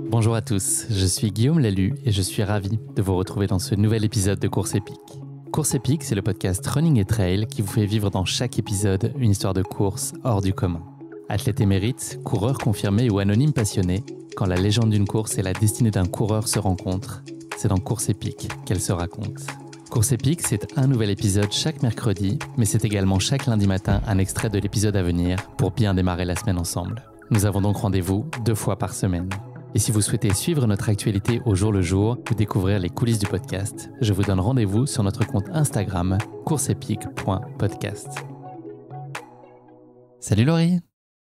Bonjour à tous, je suis Guillaume Lalu et je suis ravi de vous retrouver dans ce nouvel épisode de Course Épique. Course Épique, c'est le podcast Running et Trail qui vous fait vivre dans chaque épisode une histoire de course hors du commun. Athlète émérite, coureur confirmé ou anonyme passionné, quand la légende d'une course et la destinée d'un coureur se rencontrent, c'est dans Course Épique qu'elle se raconte. Course Épique, c'est un nouvel épisode chaque mercredi, mais c'est également chaque lundi matin un extrait de l'épisode à venir pour bien démarrer la semaine ensemble. Nous avons donc rendez-vous 2 fois par semaine. Et si vous souhaitez suivre notre actualité au jour le jour ou découvrir les coulisses du podcast, je vous donne rendez-vous sur notre compte Instagram courseepique.podcast. Salut Laurie.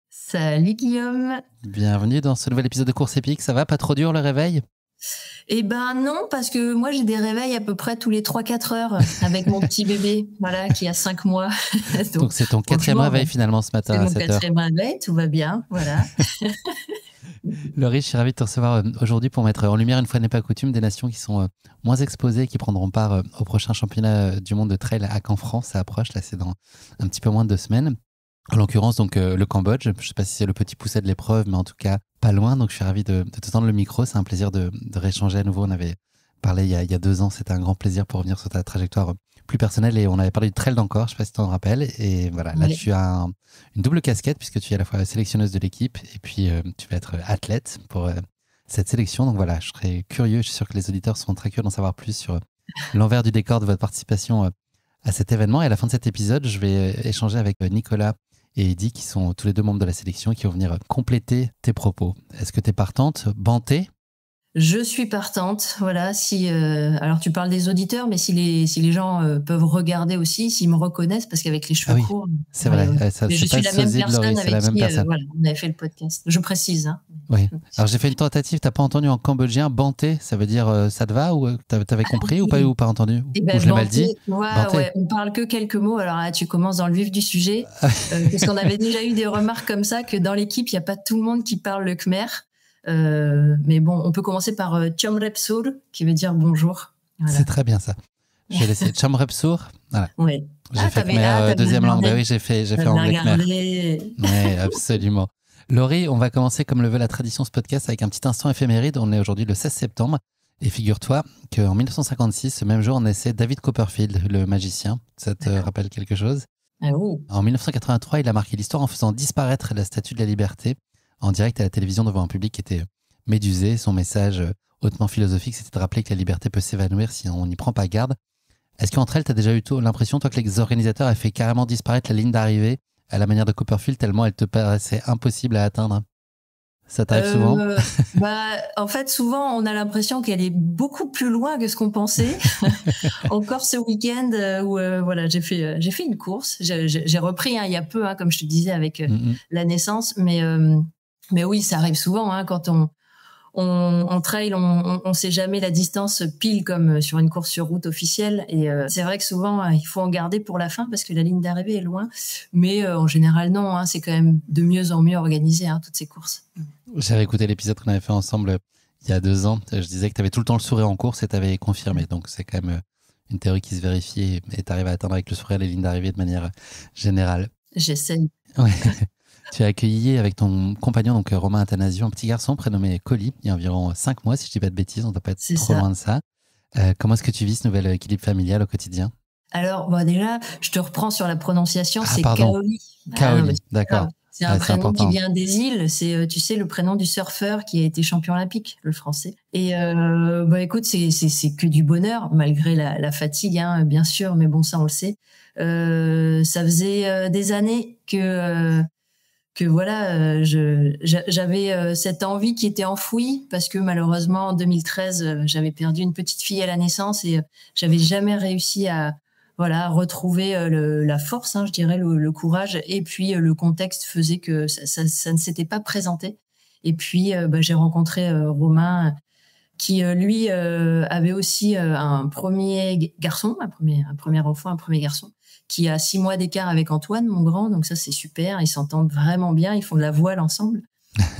Salut Guillaume. Bienvenue dans ce nouvel épisode de Course Épique. Ça va, pas trop dur le réveil ? Eh ben non, parce que moi j'ai des réveils à peu près tous les 3-4 heures avec mon petit bébé, voilà, qui a 5 mois. Donc c'est ton 4e réveil finalement ce matin à 7 heures. C'est mon 4e réveil, tout va bien, voilà. Laurie, je suis ravi de te recevoir aujourd'hui pour mettre en lumière, une fois n'est pas coutume, des nations qui sont moins exposées, qui prendront part au prochain championnat du monde de trail à Caen, France. Ça approche, là c'est dans un petit peu moins de 2 semaines. En l'occurrence, donc le Cambodge. Je ne sais pas si c'est le petit pousset de l'épreuve, mais en tout cas, pas loin. Donc je suis ravi de te tendre le micro. C'est un plaisir de rééchanger à nouveau. On avait parlé il y a 2 ans. C'était un grand plaisir pour revenir sur ta trajectoire plus personnelle. Et on avait parlé du trail d'encore, je ne sais pas si tu t'en rappelles. Et voilà, là, tu as une double casquette puisque tu es à la fois sélectionneuse de l'équipe et puis tu vas être athlète pour cette sélection. Donc voilà, je serais curieux. Je suis sûr que les auditeurs seront très curieux d'en savoir plus sur l'envers du décor de votre participation à cet événement. Et à la fin de cet épisode, je vais échanger avec Nicolas et Eddy, qui sont tous les 2 membres de la sélection, qui vont venir compléter tes propos. Est-ce que tu es partante, bantée ? Je suis partante, voilà. Si alors tu parles des auditeurs, mais si les gens peuvent regarder aussi, s'ils me reconnaissent, parce qu'avec les cheveux courts, c'est vrai. Ça, je suis la même personne avec qui voilà, on avait fait le podcast. Je précise. Hein. Oui. Alors j'ai fait une tentative. T'as pas entendu en cambodgien banté ? Ça veut dire ça te va ou t'avais compris ou pas entendu ou je l'ai mal dit ? Ouais, on parle que quelques mots. Alors là, tu commences dans le vif du sujet, parce qu'on avait déjà eu des remarques comme ça que dans l'équipe, il y a pas tout le monde qui parle le khmer. Mais bon, on peut commencer par Chomrepsur, qui veut dire bonjour. Voilà. C'est très bien ça. Je vais laisser Chomrepsur. Voilà. Oui. J'ai fait khmer deuxième langue. Bah oui, j'ai fait anglais khmer. Oui, absolument. Laurie, on va commencer comme le veut la tradition ce podcast avec un petit instant éphéméride. On est aujourd'hui le 16 septembre. Et figure-toi qu'en 1956, ce même jour, naissait David Copperfield, le magicien. Ça te rappelle quelque chose ? En 1983, il a marqué l'histoire en faisant disparaître la Statue de la Liberté en direct à la télévision devant un public qui était médusé. Son message hautement philosophique, c'était de rappeler que la liberté peut s'évanouir si on n'y prend pas garde. Est-ce qu'entre elles, tu as déjà eu l'impression, toi, que les organisateurs avaient fait carrément disparaître la ligne d'arrivée à la manière de Copperfield, tellement elle te paraissait impossible à atteindre ? Ça t'arrive souvent ? En fait, souvent, on a l'impression qu'elle est beaucoup plus loin que ce qu'on pensait. Encore ce week-end où voilà, j'ai fait une course. J'ai repris il y a peu, comme je te disais, avec la naissance. Mais oui, ça arrive souvent quand on trail, on sait jamais la distance pile comme sur une course sur route officielle. Et c'est vrai que souvent, il faut en garder pour la fin parce que la ligne d'arrivée est loin. Mais en général, non. C'est quand même de mieux en mieux organisé, toutes ces courses. J'avais écouté l'épisode qu'on avait fait ensemble il y a 2 ans. Je disais que tu avais tout le temps le sourire en course et tu avais confirmé. Donc, c'est quand même une théorie qui se vérifie et tu arrives à atteindre avec le sourire les lignes d'arrivée de manière générale. J'essaye. Ouais. Tu as accueilli avec ton compagnon, donc Romain Athanasiou, un petit garçon prénommé Coly, il y a environ 5 mois, si je ne dis pas de bêtises. On ne doit pas être trop loin de ça. Comment est-ce que tu vis ce nouvel équilibre familial au quotidien ? Alors, déjà, je te reprends sur la prononciation. C'est Kaoli. Kaoli, d'accord. C'est un prénom qui vient des îles. C'est, tu sais, le prénom du surfeur qui a été champion olympique, le français. Et écoute, c'est que du bonheur, malgré la fatigue, bien sûr. Mais bon, ça, on le sait. Ça faisait des années que voilà, j'avais cette envie qui était enfouie parce que malheureusement, en 2013, j'avais perdu une petite fille à la naissance et j'avais jamais réussi à retrouver la force, je dirais, le courage. Et puis, le contexte faisait que ça ne s'était pas présenté. Et puis, j'ai rencontré Romain qui, lui, avait aussi un premier garçon, un premier enfant, un premier garçon, qui a 6 mois d'écart avec Antoine, mon grand. Donc ça, c'est super. Ils s'entendent vraiment bien. Ils font de la voile ensemble.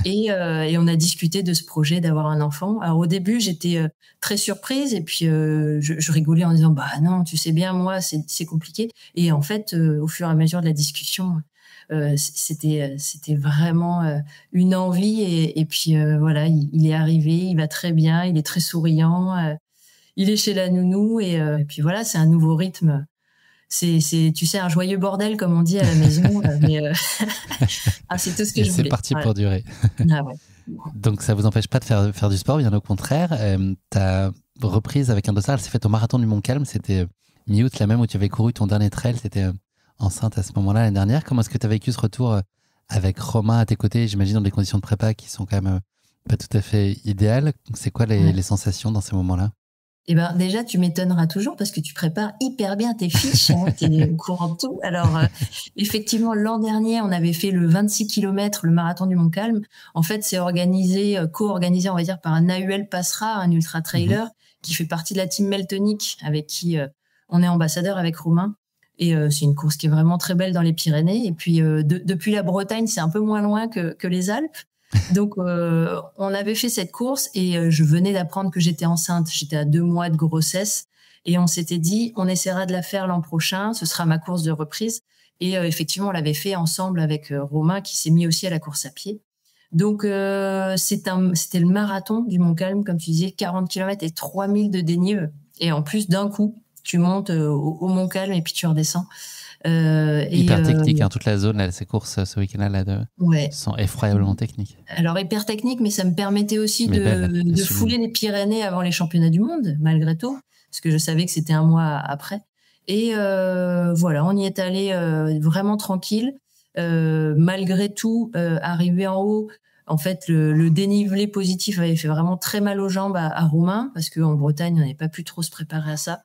Et on a discuté de ce projet d'avoir un enfant. Alors au début, j'étais très surprise et puis je rigolais en disant non, tu sais bien, moi c'est compliqué. Et en fait, au fur et à mesure de la discussion, C'était vraiment une envie. Et puis voilà, il est arrivé, il va très bien, il est très souriant, il est chez la nounou et puis voilà, c'est un nouveau rythme. C'est tu sais, un joyeux bordel comme on dit à la maison, mais c'est tout ce que Et je c'est voulais. parti Voilà. pour durer. Ah ouais. Donc ça vous empêche pas de faire du sport, bien au contraire. Ta reprise avec un dossard, elle s'est faite au marathon du Mont-Calm. C'était mi-août, la même où tu avais couru ton dernier trail. C'était enceinte à ce moment-là l'année dernière. Comment est-ce que tu as vécu ce retour avec Romain à tes côtés? J'imagine dans des conditions de prépa qui sont quand même pas tout à fait idéales. C'est quoi les sensations dans ces moments-là? Eh ben, déjà, tu m'étonneras toujours parce que tu prépares hyper bien tes fiches, hein, tu es au courant de tout. Alors, effectivement, l'an dernier, on avait fait le 26 km, le marathon du Mont-Calm. En fait, c'est co-organisé, on va dire, par Nahuel Passera, un ultra-trailer, qui fait partie de la team Meltonic, avec qui on est ambassadeur avec Romain. Et c'est une course qui est vraiment très belle dans les Pyrénées. Et puis, depuis la Bretagne, c'est un peu moins loin que les Alpes. Donc, on avait fait cette course et je venais d'apprendre que j'étais enceinte. J'étais à 2 mois de grossesse et on s'était dit, on essaiera de la faire l'an prochain. Ce sera ma course de reprise. Et effectivement, on l'avait fait ensemble avec Romain qui s'est mis aussi à la course à pied. Donc, c'était le marathon du Mont-Calm, comme tu disais, 40 km et 3000 de dénive. Et en plus, d'un coup, tu montes au Mont-Calm et puis tu redescends. Hyper technique, hein, toute la zone, là, ces courses ce week-end-là sont effroyablement techniques. Alors hyper technique, mais ça me permettait aussi de fouler les Pyrénées avant les championnats du monde, malgré tout, parce que je savais que c'était un mois après. Et voilà, on y est allé vraiment tranquille. Malgré tout, arrivé en haut, en fait, le dénivelé positif avait fait vraiment très mal aux jambes à Romain, parce qu'en Bretagne, on n'avait pas pu trop se préparer à ça.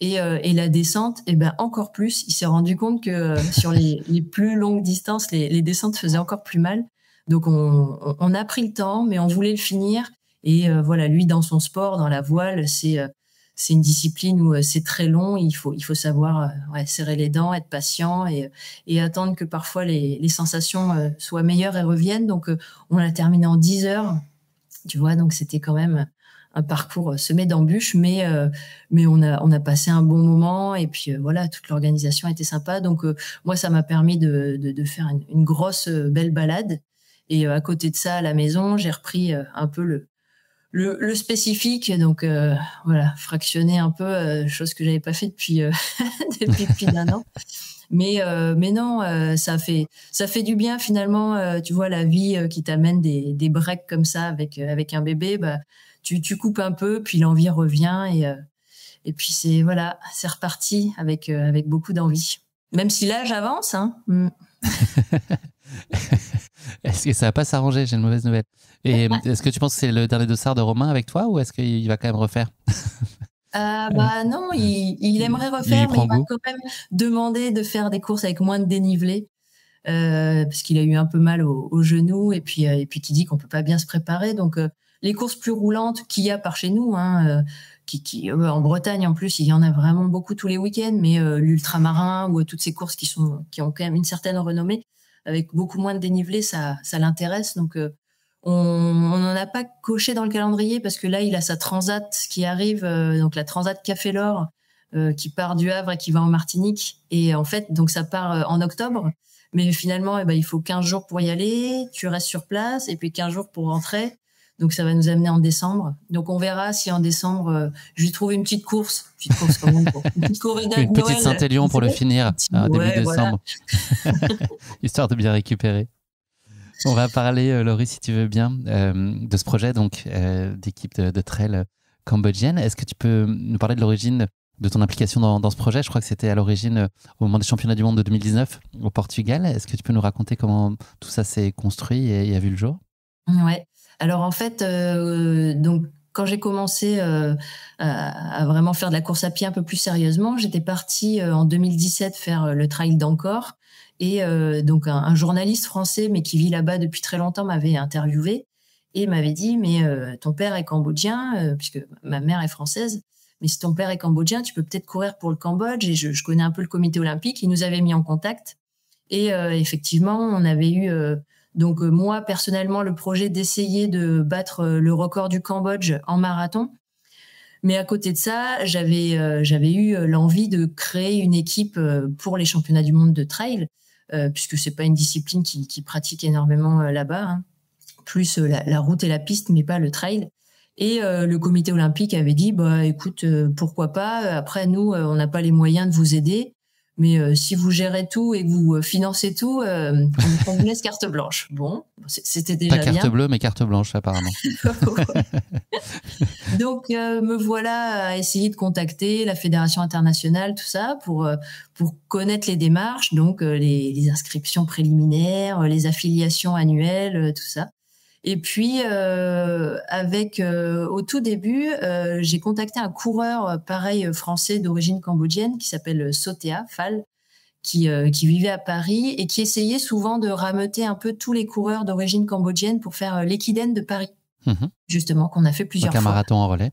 Et la descente, encore plus. Il s'est rendu compte que sur les plus longues distances, les descentes faisaient encore plus mal. Donc on a pris le temps, mais on voulait le finir. Et voilà, lui dans son sport, dans la voile, c'est une discipline où c'est très long. Il faut savoir serrer les dents, être patient et attendre que parfois les sensations soient meilleures et reviennent. Donc on l'a terminé en 10 heures. Tu vois, donc c'était quand même un parcours semé d'embûches, mais on a passé un bon moment et puis voilà, toute l'organisation était sympa. Donc moi, ça m'a permis de faire une grosse belle balade. Et à côté de ça, à la maison, j'ai repris un peu le spécifique. Donc voilà, fractionner un peu, chose que j'avais pas fait depuis depuis plus d'un an. Mais non, ça fait du bien finalement. Tu vois, la vie qui t'amène des breaks comme ça avec un bébé, bah tu coupes un peu, puis l'envie revient et puis c'est reparti avec beaucoup d'envie. Même si l'âge avance, hein. Est-ce que ça va pas s'arranger? J'ai une mauvaise nouvelle. Et est-ce que tu penses que c'est le dernier dossard de Romain avec toi ou est-ce qu'il va quand même refaire? Non, il aimerait refaire, mais il m'a quand même demandé de faire des courses avec moins de dénivelé. Parce qu'il a eu un peu mal au genou et puis qui dit qu'on peut pas bien se préparer. Donc les courses plus roulantes qu'il y a par chez nous, hein, qui en Bretagne en plus, il y en a vraiment beaucoup tous les week-ends. Mais l'ultramarin ou toutes ces courses qui ont quand même une certaine renommée, avec beaucoup moins de dénivelé, ça l'intéresse. Donc on n'en a pas coché dans le calendrier parce que là il a sa transat qui arrive, donc la transat Café l'Or qui part du Havre et qui va en Martinique. Et en fait, donc ça part en octobre. Mais finalement, il faut 15 jours pour y aller, tu restes sur place, et puis 15 jours pour rentrer. Donc, ça va nous amener en décembre. Donc, on verra si en décembre, je lui trouve une petite course quand même. Une petite corrida de Noël. Une petite Saint-Élion pour le finir, début décembre. Voilà. Histoire de bien récupérer. On va parler, Laurie, si tu veux bien, de ce projet donc d'équipe de trail cambodgienne. Est-ce que tu peux nous parler de l'origine de ton implication dans ce projet? Je crois que c'était à l'origine au moment des championnats du monde de 2019 au Portugal. Est-ce que tu peux nous raconter comment tout ça s'est construit et a vu le jour? Ouais. Alors en fait, donc quand j'ai commencé à vraiment faire de la course à pied un peu plus sérieusement, j'étais partie en 2017 faire le trail d'Angkor. Et donc un journaliste français, mais qui vit là-bas depuis très longtemps, m'avait interviewé et m'avait dit, mais ton père est cambodgien, puisque ma mère est française. Mais si ton père est cambodgien, tu peux peut-être courir pour le Cambodge. Et je connais un peu le comité olympique. Il nous avait mis en contact. Et effectivement, on avait eu, moi, personnellement, le projet d'essayer de battre le record du Cambodge en marathon. Mais à côté de ça, j'avais eu l'envie de créer une équipe pour les championnats du monde de trail. puisque c'est pas une discipline qui pratique énormément là-bas, hein. Plus la route et la piste, mais pas le trail. Et le comité olympique avait dit, bah écoute, pourquoi pas. Après, nous, on n'a pas les moyens de vous aider, mais si vous gérez tout et que vous financez tout, on vous laisse carte blanche. Bon, c'était déjà bien. Pas carte bleue, mais carte blanche apparemment. Donc me voilà à essayer de contacter la fédération internationale, tout ça, pour connaître les démarches, donc les inscriptions préliminaires, les affiliations annuelles, tout ça. Et puis au tout début, j'ai contacté un coureur pareil français d'origine cambodgienne qui s'appelle Sotea Fall, qui vivait à Paris et qui essayait souvent de rameuter un peu tous les coureurs d'origine cambodgienne pour faire l'Ekiden de Paris, justement, qu'on a fait plusieurs fois. Un marathon en relais.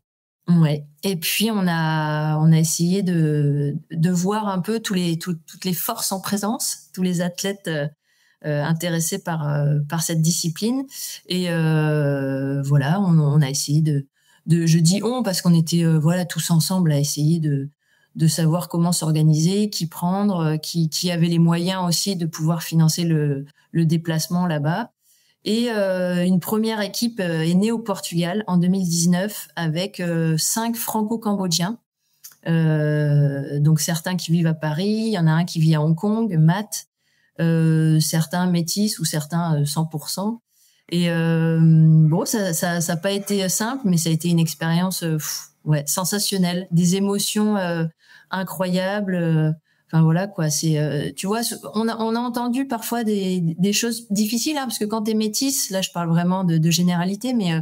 Ouais. Et puis on a essayé de voir un peu toutes les forces en présence, tous les athlètes intéressés par cette discipline. Et voilà, on a essayé je dis on parce qu'on était tous ensemble à essayer de savoir comment s'organiser, qui prendre, qui avait les moyens aussi de pouvoir financer le déplacement là-bas. Et une première équipe est née au Portugal en 2019 avec 5 franco-cambodgiens. Donc certains qui vivent à Paris, il y en a un qui vit à Hong Kong, Matt, certains métis ou certains 100%. Et bon, ça a pas été simple, mais ça a été une expérience sensationnelle, des émotions incroyables. Enfin voilà quoi, c'est tu vois, on a entendu parfois des choses difficiles, hein, parce que quand t'es métisse, là je parle vraiment de généralité, mais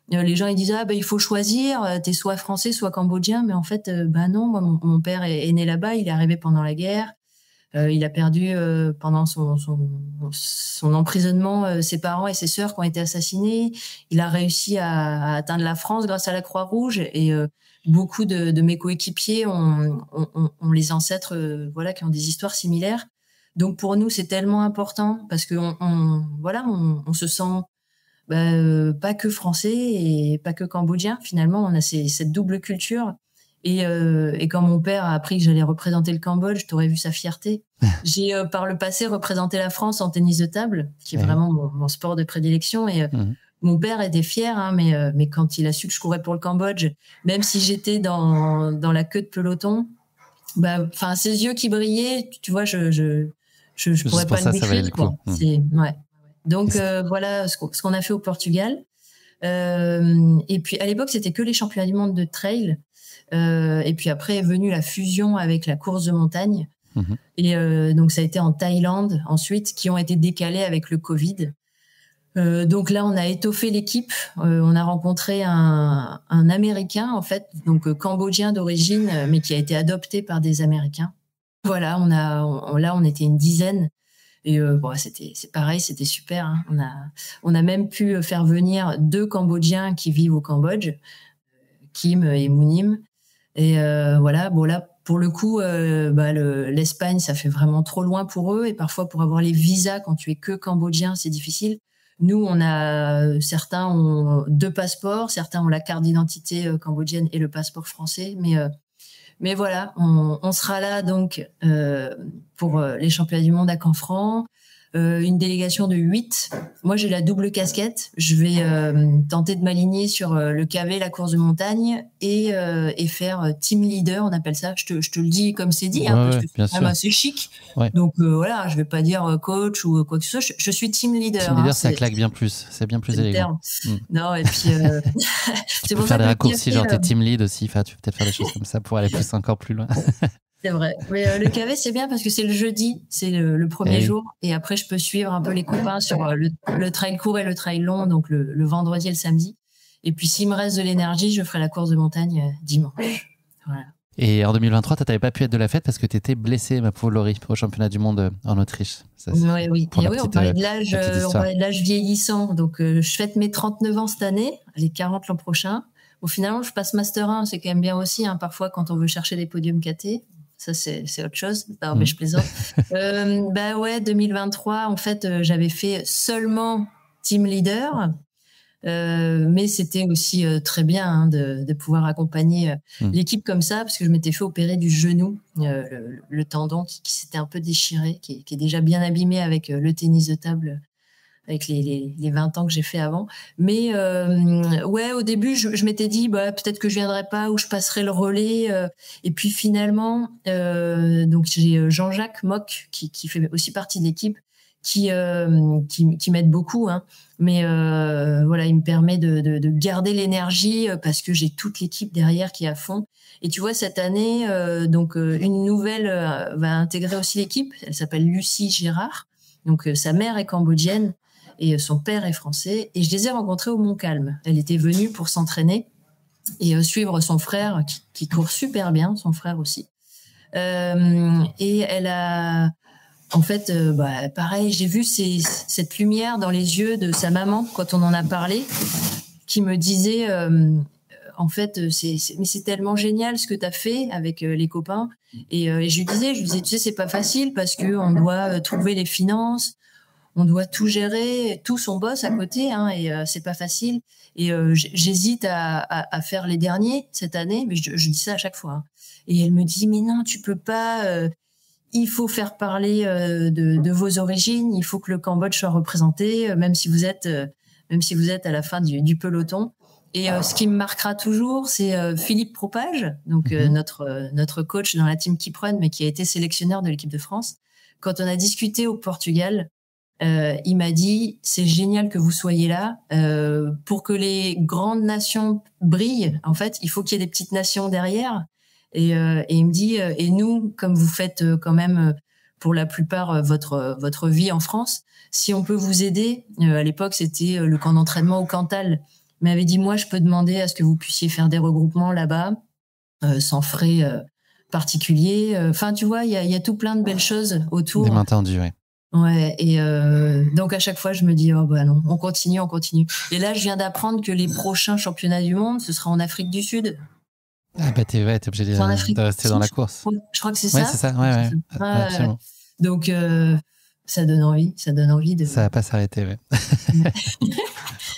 les gens ils disent il faut choisir, t'es soit français soit cambodgien, mais en fait non, moi mon père est né là-bas, il est arrivé pendant la guerre. Il a perdu pendant son emprisonnement ses parents et ses sœurs qui ont été assassinés. Il a réussi à atteindre la France grâce à la Croix-Rouge et beaucoup de mes coéquipiers ont les ancêtres qui ont des histoires similaires. Donc pour nous c'est tellement important parce que on se sent pas que français et pas que cambodgien. Finalement on a cette double culture. Et quand mon père a appris que j'allais représenter le Cambodge, t'aurais vu sa fierté. J'ai par le passé représenté la France en tennis de table, qui est vraiment mon sport de prédilection. Et mon père était fier, hein, mais quand il a su que je courais pour le Cambodge, même si j'étais dans la queue de peloton, ses yeux qui brillaient, tu vois, je pourrais pas le décrire, quoi. Donc voilà ce qu'on a fait au Portugal. Et puis à l'époque, c'était que les championnats du monde de trail. Et puis après est venue la fusion avec la course de montagne. Et donc ça a été en Thaïlande ensuite, qui ont été décalés avec le Covid. Donc là on a étoffé l'équipe. On a rencontré un Américain en fait, donc cambodgien d'origine, mais qui a été adopté par des Américains. Voilà, on était une dizaine. Et c'est pareil, c'était super, hein. On a même pu faire venir 2 Cambodgiens qui vivent au Cambodge, Kim et Mounim. Et là pour le coup l'Espagne ça fait vraiment trop loin pour eux, et parfois pour avoir les visas quand tu es que cambodgien c'est difficile. Nous certains ont 2 passeports, certains ont la carte d'identité cambodgienne et le passeport français, mais voilà, on sera là donc pour les championnats du monde à Canfranc. Une délégation de 8. Moi, j'ai la double casquette. Je vais tenter de m'aligner sur le KV, la course de montagne, et faire team leader, on appelle ça. Je te le dis comme c'est dit, parce que c'est quand même assez chic. Ouais. Donc je vais pas dire coach ou quoi que ce soit. Je suis team leader. Team leader, ça claque bien plus. C'est bien plus élégant. Non, et puis tu peux faire des raccourcis, genre t'es team lead aussi. Enfin, tu peux peut-être faire des choses comme ça pour aller plus encore plus loin. C'est vrai. Mais le KV, c'est bien parce que c'est le jeudi, c'est le premier jour. Et après, je peux suivre un peu les copains sur le trail court et le trail long, donc le vendredi et le samedi. Et puis, s'il me reste de l'énergie, je ferai la course de montagne dimanche. Voilà. Et en 2023, tu n'avais pas pu être de la fête parce que tu étais blessée, ma pauvre Laurie, au championnat du monde en Autriche. Ça, oui. On parlait de l'âge vieillissant. Donc, je fête mes 39 ans cette année, les 40 l'an prochain. Bon, finalement, je passe Master 1, c'est quand même bien aussi, hein, parfois, quand on veut chercher des podiums KT. Ça, c'est autre chose. Non, mais je plaisante. 2023, en fait, j'avais fait seulement team leader. Mais c'était aussi très bien hein, de pouvoir accompagner l'équipe comme ça, parce que je m'étais fait opérer du genou, le tendon qui s'était un peu déchiré, qui est déjà bien abîmé avec le tennis de table, avec les 20 ans que j'ai fait avant. Mais ouais, au début, je m'étais dit peut-être que je viendrai pas ou je passerai le relais. Et puis finalement, donc j'ai Jean-Jacques Mock qui fait aussi partie de l'équipe, qui m'aide beaucoup. Hein. Mais voilà, il me permet de garder l'énergie parce que j'ai toute l'équipe derrière qui est à fond. Et tu vois, cette année, donc une nouvelle va intégrer aussi l'équipe. Elle s'appelle Lucie Gérard. Donc sa mère est cambodgienne et son père est français. Et je les ai rencontrés au Montcalm. Elle était venue pour s'entraîner et suivre son frère qui court super bien, son frère aussi. Et elle a... En fait, pareil, j'ai vu cette lumière dans les yeux de sa maman quand on en a parlé, qui me disait, en fait, mais c'est tellement génial ce que tu as fait avec les copains. Et je lui disais, tu sais, c'est pas facile parce que on doit trouver les finances, on doit tout gérer, tout son boss à côté, hein, et c'est pas facile. Et j'hésite à faire les derniers cette année, mais je dis ça à chaque fois. Hein. Et elle me dit, mais non, tu peux pas. Il faut faire parler de vos origines. Il faut que le Cambodge soit représenté, même si vous êtes à la fin du peloton. Et ce qui me marquera toujours, c'est Philippe Propage, donc notre coach dans la team Keep Run, mais qui a été sélectionneur de l'équipe de France. Quand on a discuté au Portugal, il m'a dit c'est génial que vous soyez là. Pour que les grandes nations brillent, en fait, il faut qu'il y ait des petites nations derrière. Et il me dit et nous, comme vous faites quand même pour la plupart votre vie en France, si on peut vous aider, à l'époque c'était le camp d'entraînement au Cantal, il m'avait dit moi je peux demander à ce que vous puissiez faire des regroupements là-bas sans frais particuliers. Enfin tu vois, il y a tout plein de belles choses autour. Des mains tendues, ouais. Ouais, et donc à chaque fois je me dis oh bah non, on continue. Et là je viens d'apprendre que les prochains championnats du monde ce sera en Afrique du Sud. Ah bah t'es obligé de rester dans la course. Je crois que c'est ouais, ça. C'est ça, ouais. Absolument. Donc ça donne envie de... Ça va pas s'arrêter, ouais.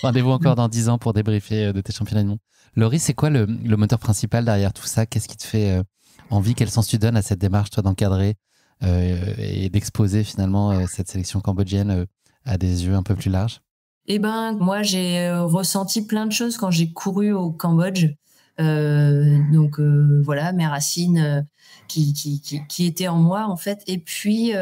Rendez-vous encore dans 10 ans pour débriefer de tes championnats du monde. Laurie, c'est quoi le moteur principal derrière tout ça? Qu'est-ce qui te fait envie? Quel sens tu donnes à cette démarche, toi, d'encadrer et d'exposer finalement cette sélection cambodgienne à des yeux un peu plus larges? Eh ben, moi, j'ai ressenti plein de choses quand j'ai couru au Cambodge. Donc voilà, mes racines qui étaient en moi en fait. Et puis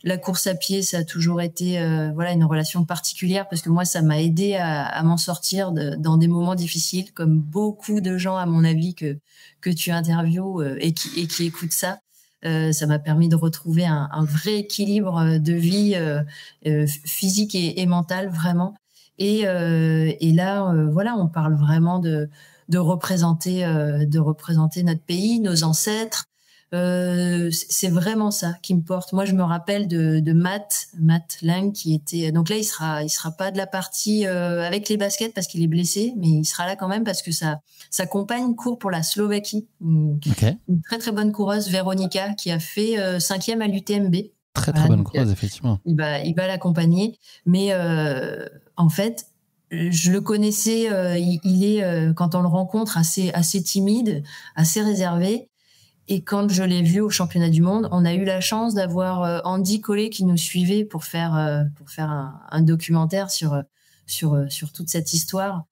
la course à pied, ça a toujours été voilà une relation particulière parce que moi, ça m'a aidé à m'en sortir dans des moments difficiles, comme beaucoup de gens à mon avis que tu interviews et qui écoutent ça. Ça m'a permis de retrouver un vrai équilibre de vie physique et mentale vraiment. Et là, voilà, on parle vraiment de représenter notre pays, nos ancêtres. C'est vraiment ça qui me porte. Moi, je me rappelle de Matt Lang qui était donc là, il sera pas de la partie avec les baskets parce qu'il est blessé, mais il sera là quand même parce que sa compagne court pour la Slovaquie. Okay. Une très très bonne coureuse, Véronica, qui a fait 5e à l'UTMB. Très très bonne coureuse, effectivement. Il va l'accompagner, mais en fait, je le connaissais. Il est quand on le rencontre assez un assez réservé. Et quand je l'ai vu au championnat du monde, on a eu la chance d'avoir Andy Collet qui nous suivait pour faire un documentaire sur toute cette histoire.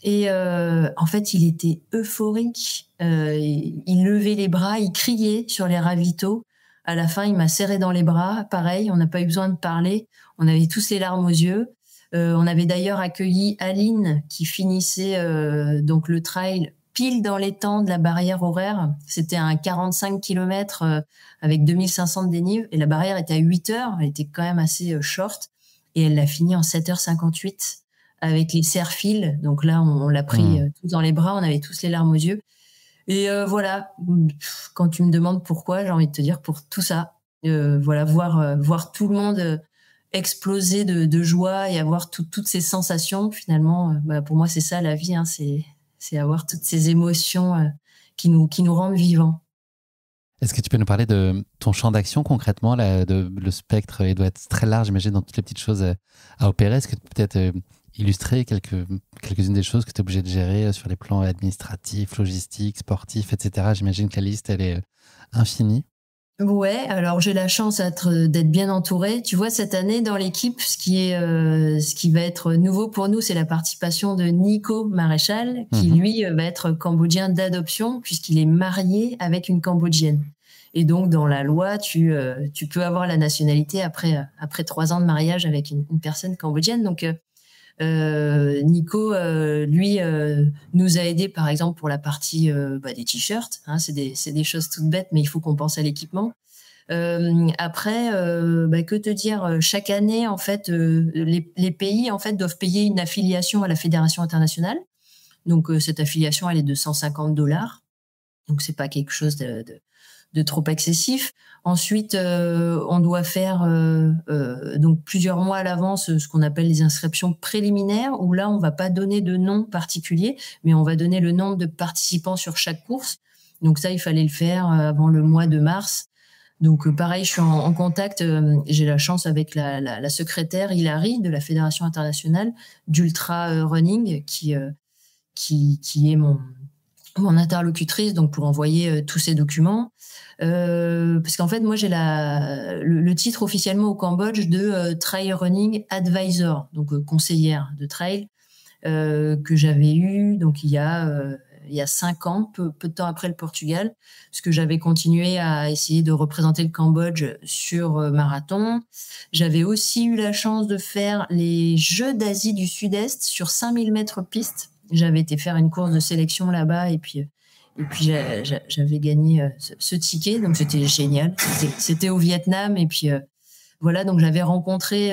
Et en fait, il était euphorique. Il levait les bras, il criait sur les ravitaux. À la fin, il m'a serré dans les bras. Pareil, on n'a pas eu besoin de parler. On avait tous les larmes aux yeux. On avait d'ailleurs accueilli Aline qui finissait donc le trail pile dans les temps de la barrière horaire. C'était un 45 km avec 2500 de dénive et la barrière était à 8 heures. Elle était quand même assez short et elle l'a fini en 7h58 avec les serre-fils. Donc là, on l'a pris tous dans les bras. On avait tous les larmes aux yeux. Et voilà, quand tu me demandes pourquoi, j'ai envie de te dire pour tout ça. Voilà, voir tout le monde exploser de joie et avoir toutes ces sensations. Finalement, pour moi, c'est ça la vie. Hein, c'est avoir toutes ces émotions qui nous rendent vivants. Est-ce que tu peux nous parler de ton champ d'action concrètement là, le spectre, il doit être très large, j'imagine, dans toutes les petites choses à opérer. Est-ce que tu peux peut-être illustrer quelques-unes des choses que tu es obligé de gérer sur les plans administratifs, logistiques, sportifs, etc. J'imagine que la liste, elle est infinie. Ouais, alors j'ai la chance d'être bien entourée. Tu vois, cette année dans l'équipe, ce qui va être nouveau pour nous, c'est la participation de Nico Maréchal, qui lui va être cambodgien d'adoption puisqu'il est marié avec une cambodgienne. Et donc dans la loi, tu peux avoir la nationalité après 3 ans de mariage avec une personne cambodgienne. Donc Nico, lui, nous a aidé par exemple pour la partie des t-shirts. Hein, c'est des choses toutes bêtes, mais il faut qu'on pense à l'équipement. Après, que te dire, chaque année, en fait, les pays en fait doivent payer une affiliation à la fédération internationale. Donc cette affiliation, elle est de $150. Donc c'est pas quelque chose de trop excessif. Ensuite, on doit faire donc plusieurs mois à l'avance ce qu'on appelle les inscriptions préliminaires, où là, on va pas donner de nom particulier, mais on va donner le nombre de participants sur chaque course. Donc ça, il fallait le faire avant le mois de mars. Donc pareil, je suis en contact, j'ai la chance avec la secrétaire Hilary de la Fédération internationale d'ultra running qui est mon interlocutrice, donc pour envoyer tous ces documents. Parce qu'en fait, moi, j'ai le titre officiellement au Cambodge de Trail Running Advisor, donc conseillère de trail, que j'avais eu donc il y a 5 ans, peu de temps après le Portugal, parce que j'avais continué à essayer de représenter le Cambodge sur marathon. J'avais aussi eu la chance de faire les Jeux d'Asie du Sud-Est sur 5000 mètres piste. J'avais été faire une course de sélection là-bas et puis j'avais gagné ce ticket, donc c'était génial. C'était au Vietnam et puis voilà, donc j'avais rencontré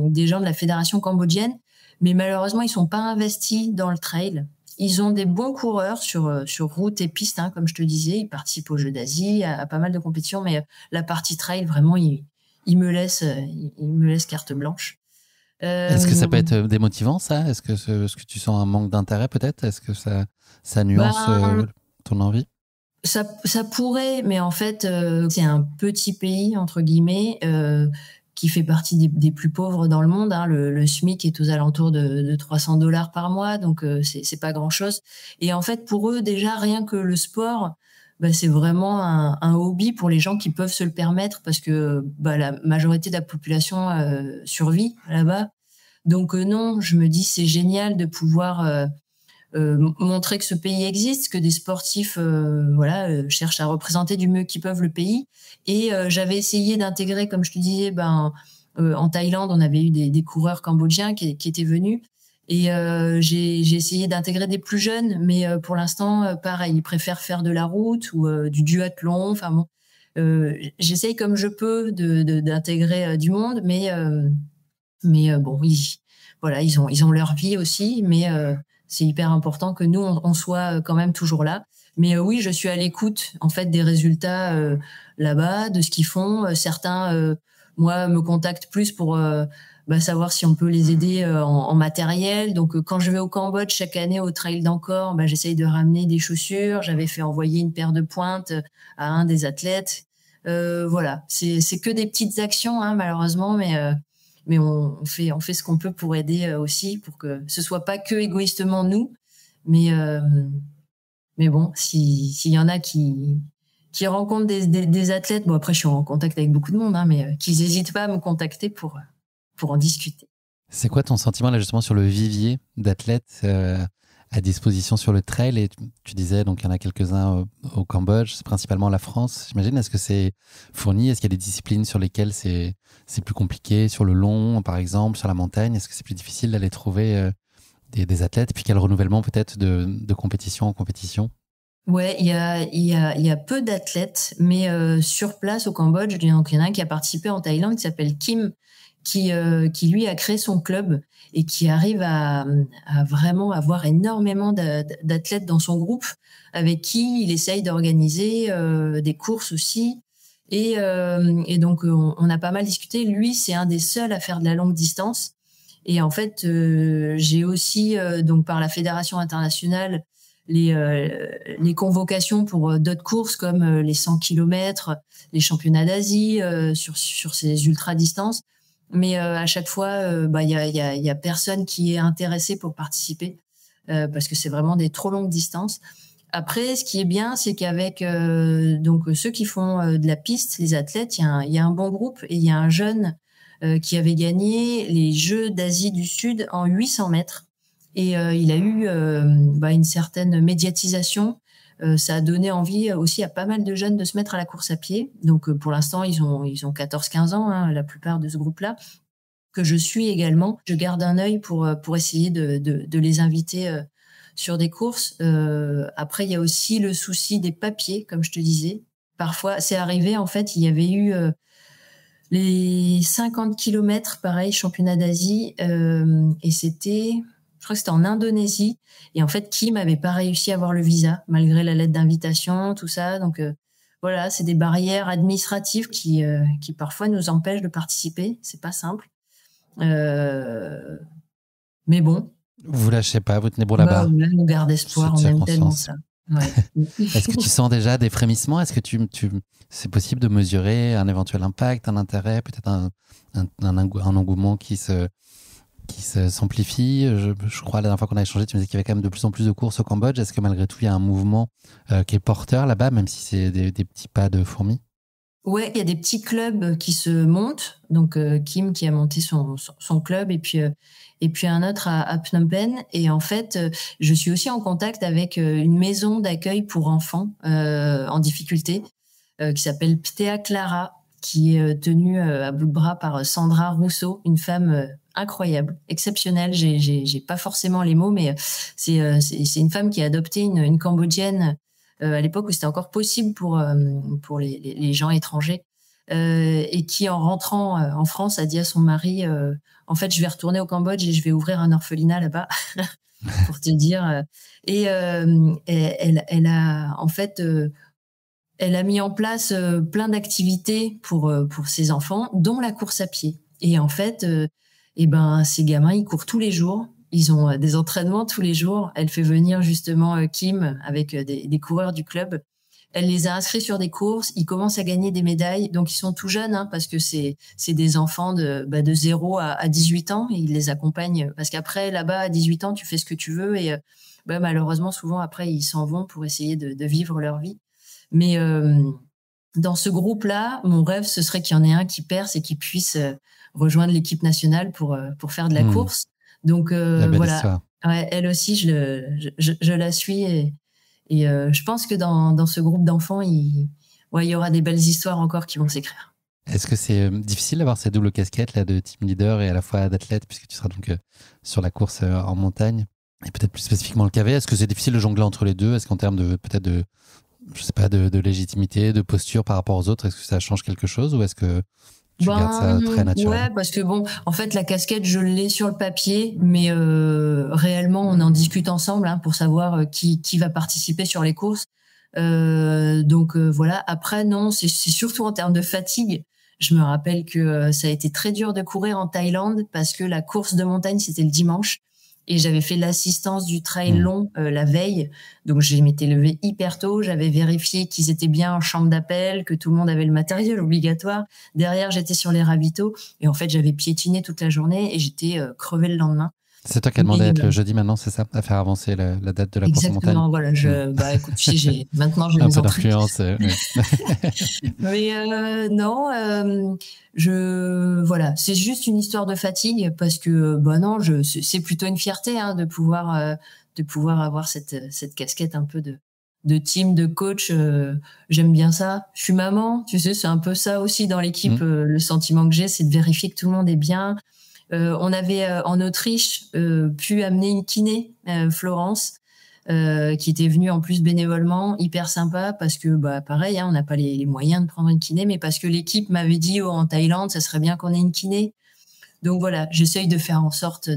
des gens de la fédération cambodgienne, mais malheureusement ils sont pas investis dans le trail. Ils ont des bons coureurs sur route et piste, hein, comme je te disais. Ils participent aux Jeux d'Asie, à pas mal de compétitions, mais la partie trail, vraiment, ils me laissent carte blanche. Est-ce que ça peut être démotivant, ça? Est-ce que tu sens un manque d'intérêt, peut-être? Est-ce que ça nuance ton envie? Ça pourrait, mais en fait, c'est un petit pays, entre guillemets, qui fait partie des plus pauvres dans le monde. Hein. Le SMIC est aux alentours de $300 par mois, donc c'est pas grand-chose. Et en fait, pour eux, déjà, rien que le sport, c'est vraiment un hobby pour les gens qui peuvent se le permettre, parce que la majorité de la population survit là-bas. Donc non, je me dis c'est génial de pouvoir montrer que ce pays existe, que des sportifs cherchent à représenter du mieux qu'ils peuvent le pays. Et j'avais essayé d'intégrer, comme je te disais, en Thaïlande, on avait eu des coureurs cambodgiens qui étaient venus. Et j'ai essayé d'intégrer des plus jeunes, mais pour l'instant, pareil, ils préfèrent faire de la route ou du duathlon. Enfin bon, j'essaye comme je peux d'intégrer du monde, mais bon, ils ont leur vie aussi, mais c'est hyper important que nous on soit quand même toujours là. Mais oui, je suis à l'écoute en fait des résultats là-bas, de ce qu'ils font. Certains, moi, me contactent plus pour savoir si on peut les aider en matériel. Donc quand je vais au Cambodge chaque année au Trail d'Angkor, j'essaye de ramener des chaussures. J'avais fait envoyer une paire de pointes à un des athlètes. Voilà, c'est que des petites actions, hein, malheureusement, mais on fait ce qu'on peut pour aider aussi, pour que ce soit pas que égoïstement nous, mais bon, s'il y en a qui rencontrent des athlètes, bon après je suis en contact avec beaucoup de monde, hein, mais qu'ils n'hésitent pas à me contacter pour en discuter. C'est quoi ton sentiment là justement sur le vivier d'athlètes à disposition sur le trail? Et tu disais donc il y en a quelques-uns au Cambodge, c'est principalement la France, j'imagine. Est-ce que c'est fourni? Est-ce qu'il y a des disciplines sur lesquelles c'est plus compliqué, sur le long par exemple, sur la montagne? Est-ce que c'est plus difficile d'aller trouver des athlètes? Puis quel renouvellement peut-être de compétition en compétition? Ouais, il y a peu d'athlètes, mais sur place au Cambodge, il y en a un qui a participé en Thaïlande qui s'appelle Kim, qui lui a créé son club et qui arrive à vraiment avoir énormément d'athlètes dans son groupe, avec qui il essaye d'organiser des courses aussi. Et donc on a pas mal discuté. Lui, c'est un des seuls à faire de la longue distance. Et en fait, j'ai aussi donc par la fédération internationale les convocations pour d'autres courses comme les 100 km, les championnats d'Asie sur ces ultra distances. Mais à chaque fois, y a personne qui est intéressé pour participer parce que c'est vraiment des trop longues distances. Après, ce qui est bien, c'est qu'avec donc ceux qui font de la piste, les athlètes, il y a un bon groupe et il y a un jeune qui avait gagné les Jeux d'Asie du Sud en 800 mètres. Et il a eu une certaine médiatisation. Ça a donné envie aussi à pas mal de jeunes de se mettre à la course à pied. Donc pour l'instant, ils ont 14-15 ans, hein, la plupart de ce groupe-là, que je suis également. Je garde un œil pour essayer de les inviter sur des courses. Après, il y a aussi le souci des papiers, comme je te disais. Parfois, c'est arrivé, en fait, il y avait eu les 50 kilomètres, pareil, championnat d'Asie, et je crois que c'était en Indonésie. Et en fait, Kim avait pas réussi à avoir le visa, malgré la lettre d'invitation, tout ça. Donc, voilà, c'est des barrières administratives qui parfois nous empêchent de participer. C'est pas simple. Mais bon. Vous lâchez pas, vous tenez bon la barre. Là, on garde espoir, on aime tellement ça. Ouais. Est-ce que tu sens déjà des frémissements? Est-ce que c'est possible de mesurer un éventuel impact, un intérêt, peut-être un engouement qui s'amplifie? Je crois, la dernière fois qu'on a échangé, tu me disais qu'il y avait quand même de plus en plus de courses au Cambodge. Est-ce que malgré tout, il y a un mouvement qui est porteur là-bas, même si c'est des petits pas de fourmis? Ouais, il y a des petits clubs qui se montent. Donc, Kim qui a monté son club et puis un autre à Phnom Penh. Et en fait, je suis aussi en contact avec une maison d'accueil pour enfants en difficulté qui s'appelle Ptea Clara, qui est tenue à bout de bras par Sandra Rousseau, une femme incroyable, exceptionnelle. J'ai pas forcément les mots, mais c'est une femme qui a adopté une Cambodgienne à l'époque où c'était encore possible pour les gens étrangers. Et qui, en rentrant en France, a dit à son mari en fait, je vais retourner au Cambodge et je vais ouvrir un orphelinat là-bas, pour te dire. Et elle a, en fait, elle a mis en place plein d'activités pour ses enfants, dont la course à pied. Et en fait, ces gamins, ils courent tous les jours. Ils ont des entraînements tous les jours. Elle fait venir justement Kim avec des coureurs du club. Elle les a inscrits sur des courses. Ils commencent à gagner des médailles. Donc, ils sont tout jeunes, hein, parce que c'est des enfants de 0 à 18 ans. Et ils les accompagnent. Parce qu'après, là-bas, à 18 ans, tu fais ce que tu veux. Et malheureusement, souvent, après, ils s'en vont pour essayer de vivre leur vie. Mais dans ce groupe-là, mon rêve, ce serait qu'il y en ait un qui perce et qui puisse rejoindre l'équipe nationale pour faire de la course. Donc, voilà. Ouais, elle aussi, je la suis. Et je pense que dans ce groupe d'enfants, il y aura des belles histoires encore qui vont s'écrire. Est-ce que c'est difficile d'avoir cette double casquette là de team leader et à la fois d'athlète, puisque tu seras donc sur la course en montagne et peut-être plus spécifiquement le KV? Est-ce que c'est difficile de jongler entre les deux? Est-ce qu'en termes de légitimité, de posture par rapport aux autres, est-ce que ça change quelque chose ou est-ce que tu gardes ça très naturel? Ouais, parce que en fait, la casquette, je l'ai sur le papier, mais réellement, on en discute ensemble pour savoir qui va participer sur les courses. Donc voilà. Après, non, c'est surtout en termes de fatigue. Je me rappelle que ça a été très dur de courir en Thaïlande parce que la course de montagne, c'était le dimanche. Et j'avais fait l'assistance du trail long la veille. Donc, je m'étais levée hyper tôt. J'avais vérifié qu'ils étaient bien en chambre d'appel, que tout le monde avait le matériel obligatoire. Derrière, j'étais sur les ravitaux. Et en fait, j'avais piétiné toute la journée et j'étais crevée le lendemain. C'est toi qui as demandé à être le jeudi maintenant, c'est ça? À faire avancer la date de la course en montagne? Exactement, voilà. Écoute, maintenant, je un peu d'influence. Mais non, voilà, c'est juste une histoire de fatigue parce que non, c'est plutôt une fierté de pouvoir avoir cette casquette un peu de team, de coach. J'aime bien ça. Je suis maman, tu sais, c'est un peu ça aussi dans l'équipe. Le sentiment que j'ai, c'est de vérifier que tout le monde est bien. On avait en Autriche pu amener une kiné, Florence, qui était venue en plus bénévolement, hyper sympa parce que pareil, on n'a pas les moyens de prendre une kiné, mais parce que l'équipe m'avait dit en Thaïlande, ça serait bien qu'on ait une kiné. Donc voilà, j'essaye de faire en sorte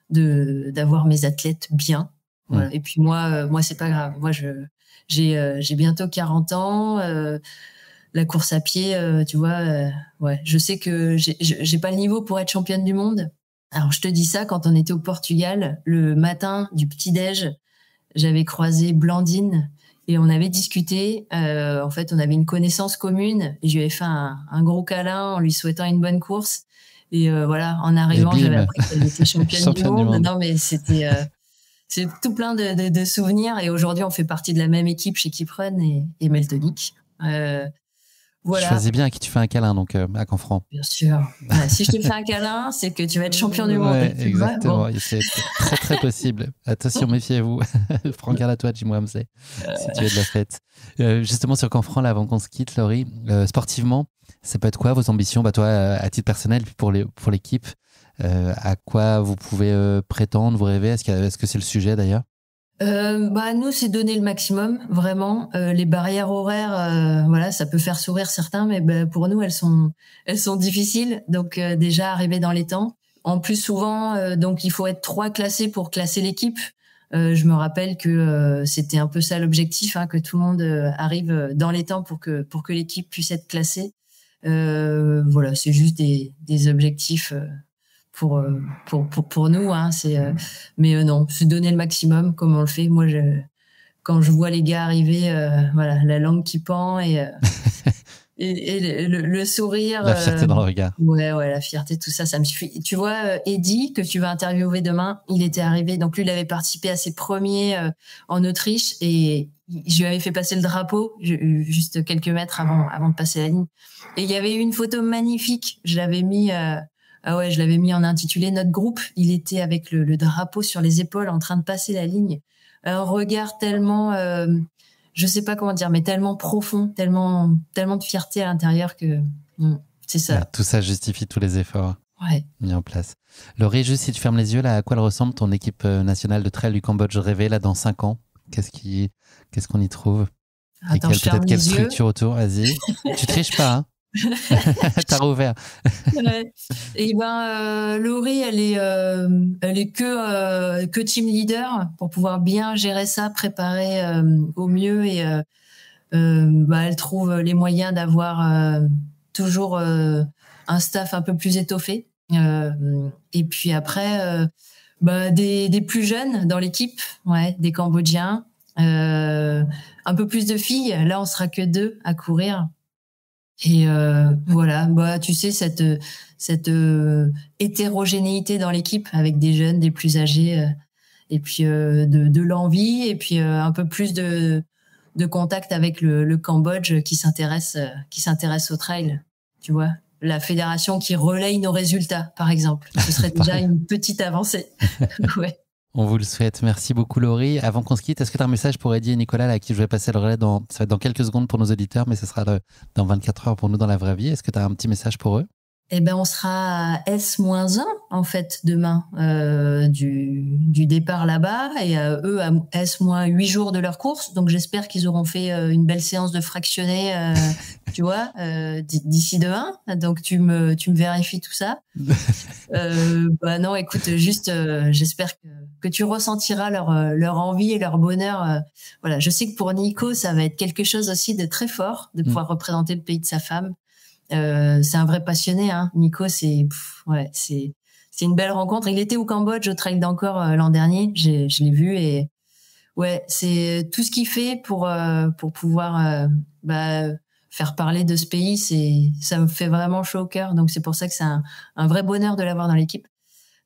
d'avoir mes athlètes bien. Voilà. Et puis moi c'est pas grave. Moi j'ai bientôt 40 ans. La course à pied, tu vois, je sais que j'ai pas le niveau pour être championne du monde. Alors je te dis ça, quand on était au Portugal, le matin du petit-déj, j'avais croisé Blandine et on avait discuté. En fait, on avait une connaissance commune et je lui avais fait un gros câlin en lui souhaitant une bonne course. Et voilà, en arrivant, j'avais appris qu'elle était championne du monde. Non, mais c'est tout plein de souvenirs. Et aujourd'hui, on fait partie de la même équipe chez Keep-Run et Meltonic. Voilà. Choisis bien à qui tu fais un câlin, donc à Canfranc. Bien sûr. Voilà, si je te fais un câlin, c'est que tu vas être champion du monde. Ouais, exactement. Bon. C'est très, très possible. Attention, méfiez-vous. Prends garde à toi, Jim Ramsey, si tu es de la fête. Justement, sur Canfranc, là, avant qu'on se quitte, Laurie, sportivement, ça peut être quoi vos ambitions, toi, à titre personnel, puis pour l'équipe, à quoi vous pouvez prétendre, vous rêvez? Est-ce que c'est le sujet, d'ailleurs? Nous, c'est donner le maximum, vraiment. Les barrières horaires, voilà, ça peut faire sourire certains, mais pour nous, elles sont difficiles. Donc déjà arriver dans les temps. En plus, souvent, donc il faut être 3 classés pour classer l'équipe. Je me rappelle que c'était un peu ça l'objectif, que tout le monde arrive dans les temps pour que l'équipe puisse être classée. Voilà, c'est juste des objectifs. Pour nous, mais non, se donner le maximum comme on le fait. Moi, quand je vois les gars arriver, voilà, la langue qui pend et le sourire, la fierté dans le regard. Ouais, la fierté, tout ça, ça me suffit. Tu vois, Eddy, que tu vas interviewer demain, il était arrivé, donc lui, il avait participé à ses premiers en Autriche et je lui avais fait passer le drapeau juste quelques mètres avant de passer la ligne. Et il y avait eu une photo magnifique. Je l'avais mis en intitulé Notre groupe. Il était avec le drapeau sur les épaules en train de passer la ligne. Un regard tellement, je sais pas comment dire, mais tellement profond, tellement de fierté à l'intérieur que c'est ça. Ouais, tout ça justifie tous les efforts mis en place. Laurie, juste si tu fermes les yeux, là, à quoi elle ressemble ton équipe nationale de trail du Cambodge rêvée là dans 5 ans? Qu'est-ce qu'on y trouve? Attends, et quelle structure autour? Vas-y. Tu triches pas, hein? T'as rouvert. Ouais. Et Laurie, elle est que team leader pour pouvoir bien gérer ça, préparer au mieux et elle trouve les moyens d'avoir toujours un staff un peu plus étoffé. Et puis après, des plus jeunes dans l'équipe, des Cambodgiens, un peu plus de filles. Là, on sera que 2 à courir. Et voilà, tu sais, cette hétérogénéité dans l'équipe avec des jeunes, des plus âgés, et puis de l'envie, et puis un peu plus de contact avec le Cambodge qui s'intéresse au trail, tu vois. La fédération qui relaye nos résultats, par exemple. Ce serait déjà une petite avancée. Ouais. On vous le souhaite. Merci beaucoup, Laurie. Avant qu'on se quitte, est-ce que tu as un message pour Eddy et Nicolas, là, à qui je vais passer le relais ça va être dans quelques secondes pour nos auditeurs, mais ce sera dans 24 heures pour nous dans la vraie vie. Est-ce que tu as un petit message pour eux? On sera à S-1, en fait, demain, du départ là-bas, et eux à S-8 jours de leur course. Donc, j'espère qu'ils auront fait une belle séance de fractionnés, tu vois, d'ici demain. Donc, tu me vérifies tout ça. Non, écoute, juste, j'espère que tu ressentiras leur envie et leur bonheur. Voilà, je sais que pour Nico, ça va être quelque chose aussi de très fort, de pouvoir représenter le pays de sa femme. C'est un vrai passionné, hein. Nico, c'est une belle rencontre. Il était au Cambodge au Trail d'Angkor l'an dernier. Je l'ai vu et c'est tout ce qu'il fait pour pouvoir faire parler de ce pays. Ça me fait vraiment chaud au cœur. Donc c'est pour ça que c'est un vrai bonheur de l'avoir dans l'équipe.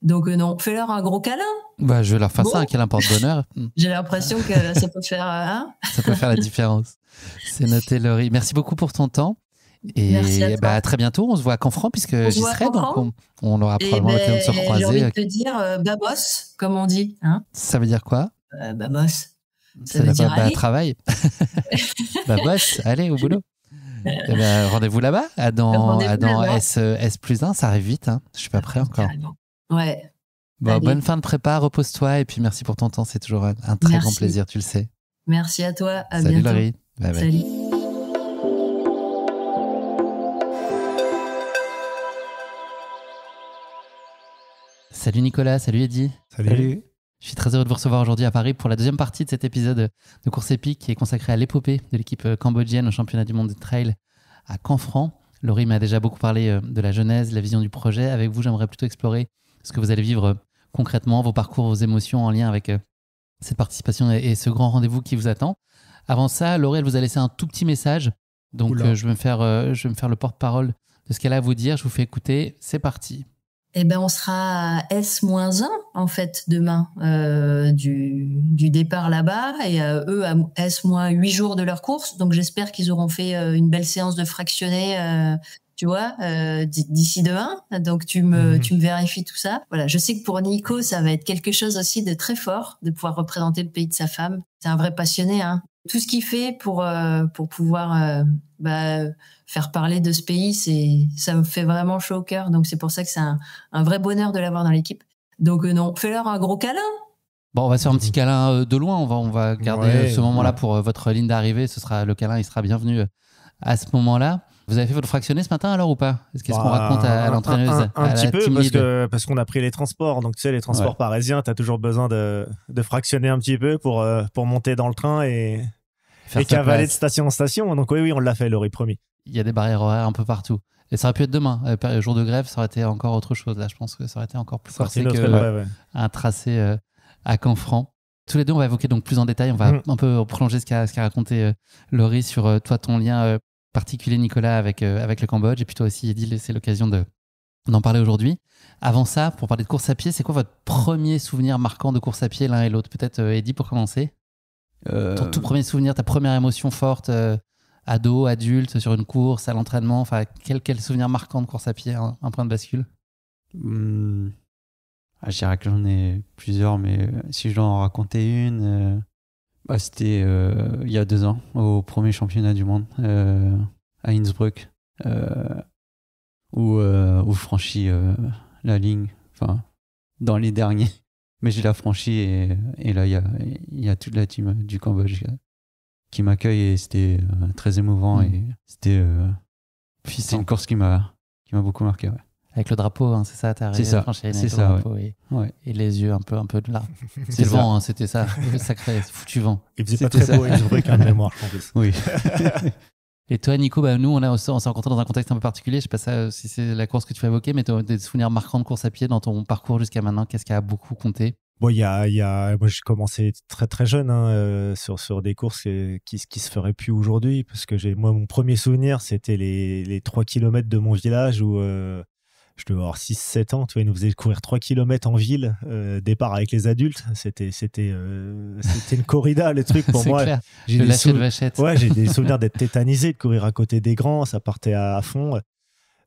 Donc non, fais-leur un gros câlin. Je vais leur faire ça, un câlin porte-bonheur. J'ai l'impression que ça peut faire ça peut faire la différence. C'est noté, Laurie. Merci beaucoup pour ton temps. Et à très bientôt, on se voit à Canfranc puisque j'y serai, donc on aura probablement l'occasion de se recroiser. J'ai envie de te dire babos, comme on dit. Hein, ça veut dire quoi? Babos. Ça veut dire travail. Babos, allez au boulot. Rendez-vous là-bas, dans S+1, ça arrive vite. Hein. Je suis pas prêt encore. Carrément. Ouais. Bonne fin de prépa, repose-toi et puis merci pour ton temps, c'est toujours un très grand plaisir, tu le sais. Merci à toi, à Salut bientôt. Laurie. Bye bye. Salut. Salut Nicolas, salut Eddy. Salut. Je suis très heureux de vous recevoir aujourd'hui à Paris pour la deuxième partie de cet épisode de course épique qui est consacré à l'épopée de l'équipe cambodgienne au championnat du monde de trail à Canfranc. Laurie m'a déjà beaucoup parlé de la genèse, la vision du projet. Avec vous, j'aimerais plutôt explorer ce que vous allez vivre concrètement, vos parcours, vos émotions en lien avec cette participation et ce grand rendez-vous qui vous attend. Avant ça, Laurie, elle vous a laissé un tout petit message. Donc, je vais me faire le porte-parole de ce qu'elle a à vous dire. Je vous fais écouter. C'est parti. Eh ben, on sera à S-1 en fait demain du départ là-bas et eux à S-8 jours de leur course. Donc j'espère qu'ils auront fait une belle séance de fractionnés, tu vois, d'ici demain. Donc tu me vérifies tout ça. Voilà, je sais que pour Nico ça va être quelque chose aussi de très fort de pouvoir représenter le pays de sa femme. C'est un vrai passionné, hein. Tout ce qu'il fait pour pouvoir faire parler de ce pays, ça me fait vraiment chaud au cœur. Donc c'est pour ça que c'est un vrai bonheur de l'avoir dans l'équipe. Donc non, fais-leur un gros câlin. Bon, on va se faire un petit câlin de loin. On va garder ce moment-là pour votre ligne d'arrivée. Ce sera le câlin, il sera bienvenu à ce moment-là. Vous avez fait votre fractionné ce matin alors ou pas? Qu'est-ce qu'on raconte à l'entraîneuse, un à petit la peu team lead? parce qu'on a pris les transports. Donc tu sais, les transports parisiens, tu as toujours besoin de fractionner un petit peu pour monter dans le train et cavaler de station en station. Donc oui, on l'a fait, Laurie, promis. Il y a des barrières horaires un peu partout. Et ça aurait pu être demain. Jour de grève, ça aurait été encore autre chose. Là, je pense que ça aurait été encore plus forcé qu'un tracé à Canfranc. Tous les deux, on va évoquer donc plus en détail. On va un peu prolonger ce qu'a raconté Laurie sur toi, ton lien particulier, Nicolas, avec le Cambodge. Et puis toi aussi, Eddy, c'est l'occasion d'en parler aujourd'hui. Avant ça, pour parler de course à pied, c'est quoi votre premier souvenir marquant de course à pied l'un et l'autre? Peut-être Eddy pour commencer. Ton tout premier souvenir, ta première émotion forte, ado, adulte, sur une course, à l'entraînement, enfin, quel souvenir marquant de course à pied, un point de bascule? Je dirais que j'en ai plusieurs, mais si je dois en raconter une, c'était il y a 2 ans, au premier championnat du monde à Innsbruck, où je franchis la ligne, enfin, dans les derniers. Mais je l'ai franchi et là, il y a toute la team du Cambodge qui m'accueille et c'était très émouvant et c'était une course qui m'a beaucoup marqué. Ouais. Avec le drapeau, hein, c'est ça, t'as arrivé à franchir avec le drapeau et les yeux un peu de là. C'est le vent, hein, c'était ça, le sacré foutu vent. Il faisait pas très beau, il faudrait qu'un mémoire, je pense. Oui. Et toi, Nico, nous, on s'est rencontrés dans un contexte un peu particulier. Je sais pas si c'est la course que tu as évoquée, mais tu as des souvenirs marquants de course à pied dans ton parcours jusqu'à maintenant. Qu'est-ce qui a beaucoup compté? Bon, moi, j'ai commencé très très jeune sur des courses qui se feraient plus aujourd'hui, parce que mon premier souvenir, c'était les 3 km de mon village où je devais avoir 6-7 ans. Tu vois, ils nous faisaient courir 3 km en ville, départ avec les adultes. C'était une corrida, le truc pour moi. Clair. Le lâcher de vachette. Ouais, j'ai des souvenirs d'être tétanisé, de courir à côté des grands, ça partait à fond.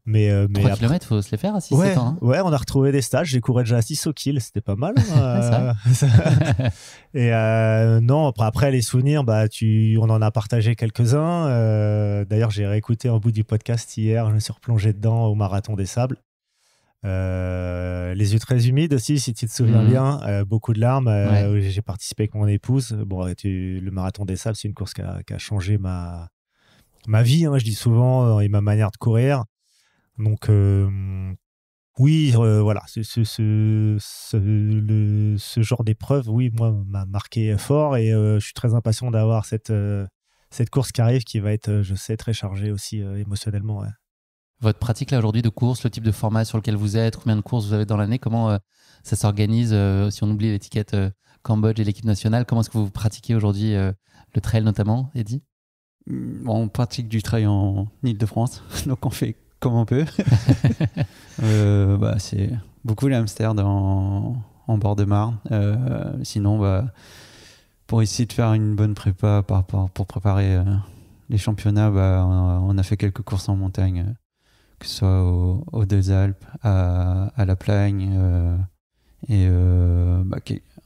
Mais 3 km, il faut se les faire à 6-7 ans. Hein. Ouais, on a retrouvé des stages. J'ai couru déjà à 6 au kill, c'était pas mal. Et non, après les souvenirs, on en a partagé quelques-uns. D'ailleurs, j'ai réécouté un bout du podcast hier. Je me suis replongé dedans au Marathon des Sables. Les yeux très humides aussi, si tu te souviens bien. Beaucoup de larmes. J'ai participé avec mon épouse. Bon, le Marathon des Sables, c'est une course qui a changé ma vie, hein, je dis souvent, et ma manière de courir. Donc, oui, voilà, ce genre d'épreuve, oui, moi, m'a marqué fort et je suis très impatient d'avoir cette course qui arrive qui va être, je sais, très chargée aussi émotionnellement. Ouais. Votre pratique là aujourd'hui de course, le type de format sur lequel vous êtes, combien de courses vous avez dans l'année, comment ça s'organise si on oublie l'étiquette Cambodge et l'équipe nationale, comment est-ce que vous pratiquez aujourd'hui le trail notamment, Eddy? On pratique du trail en Île-de-France, donc on fait comme on peut. C'est beaucoup les hamsters en bord de Marne. Sinon, pour essayer de faire une bonne prépa pour préparer les championnats, on a fait quelques courses en montagne, que ce soit aux Deux Alpes, à la Plagne,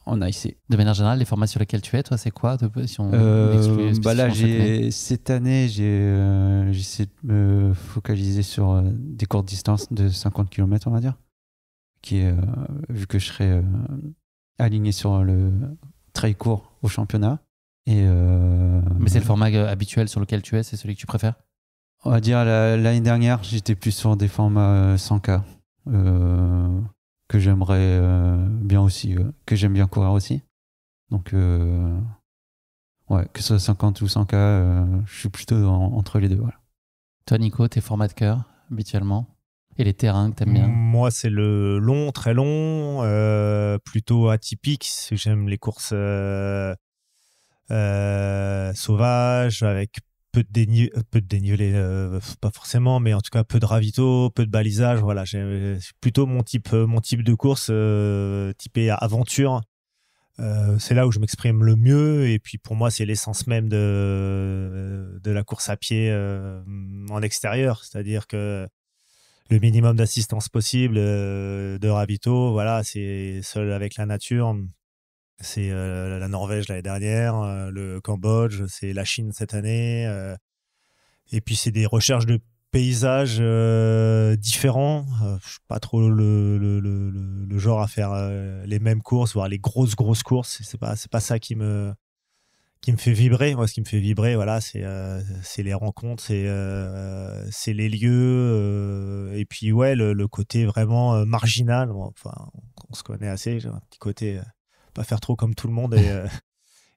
on a essayé. De manière générale, les formats sur lesquels tu es, toi, c'est quoi si on cette année, j'ai essayé de me focaliser sur des courtes distances de 50 km, on va dire, qui est, vu que je serai aligné sur le trail court au championnat. Mais c'est le format habituel sur lequel tu es, c'est celui que tu préfères? On va dire l'année dernière, j'étais plus sur des formats 100K. Que j'aimerais bien aussi, que j'aime bien courir aussi. Donc, que ce soit 50 ou 100K, je suis plutôt entre les deux. Voilà. Toi, Nico, tes formats de cœur, habituellement? Et les terrains que t'aimes bien? Moi, c'est le long, très long, plutôt atypique. J'aime les courses sauvages, avec peu de dénivelé, pas forcément, mais en tout cas peu de ravito, peu de balisage. Voilà, c'est plutôt mon type de course, typé aventure. C'est là où je m'exprime le mieux, et puis pour moi c'est l'essence même de la course à pied en extérieur, c'est-à-dire que le minimum d'assistance possible, de ravito, voilà, c'est seul avec la nature. C'est la Norvège l'année dernière, le Cambodge, c'est la Chine cette année. Et puis, c'est des recherches de paysages différents. Je suis pas trop le genre à faire les mêmes courses, voire les grosses courses. C'est pas ça qui me fait vibrer. Moi, ce qui me fait vibrer, voilà, c'est les rencontres, c'est les lieux. Et puis, ouais, le côté vraiment marginal. Bon, enfin, on se connaît assez. J'ai un petit côté... pas faire trop comme tout le monde,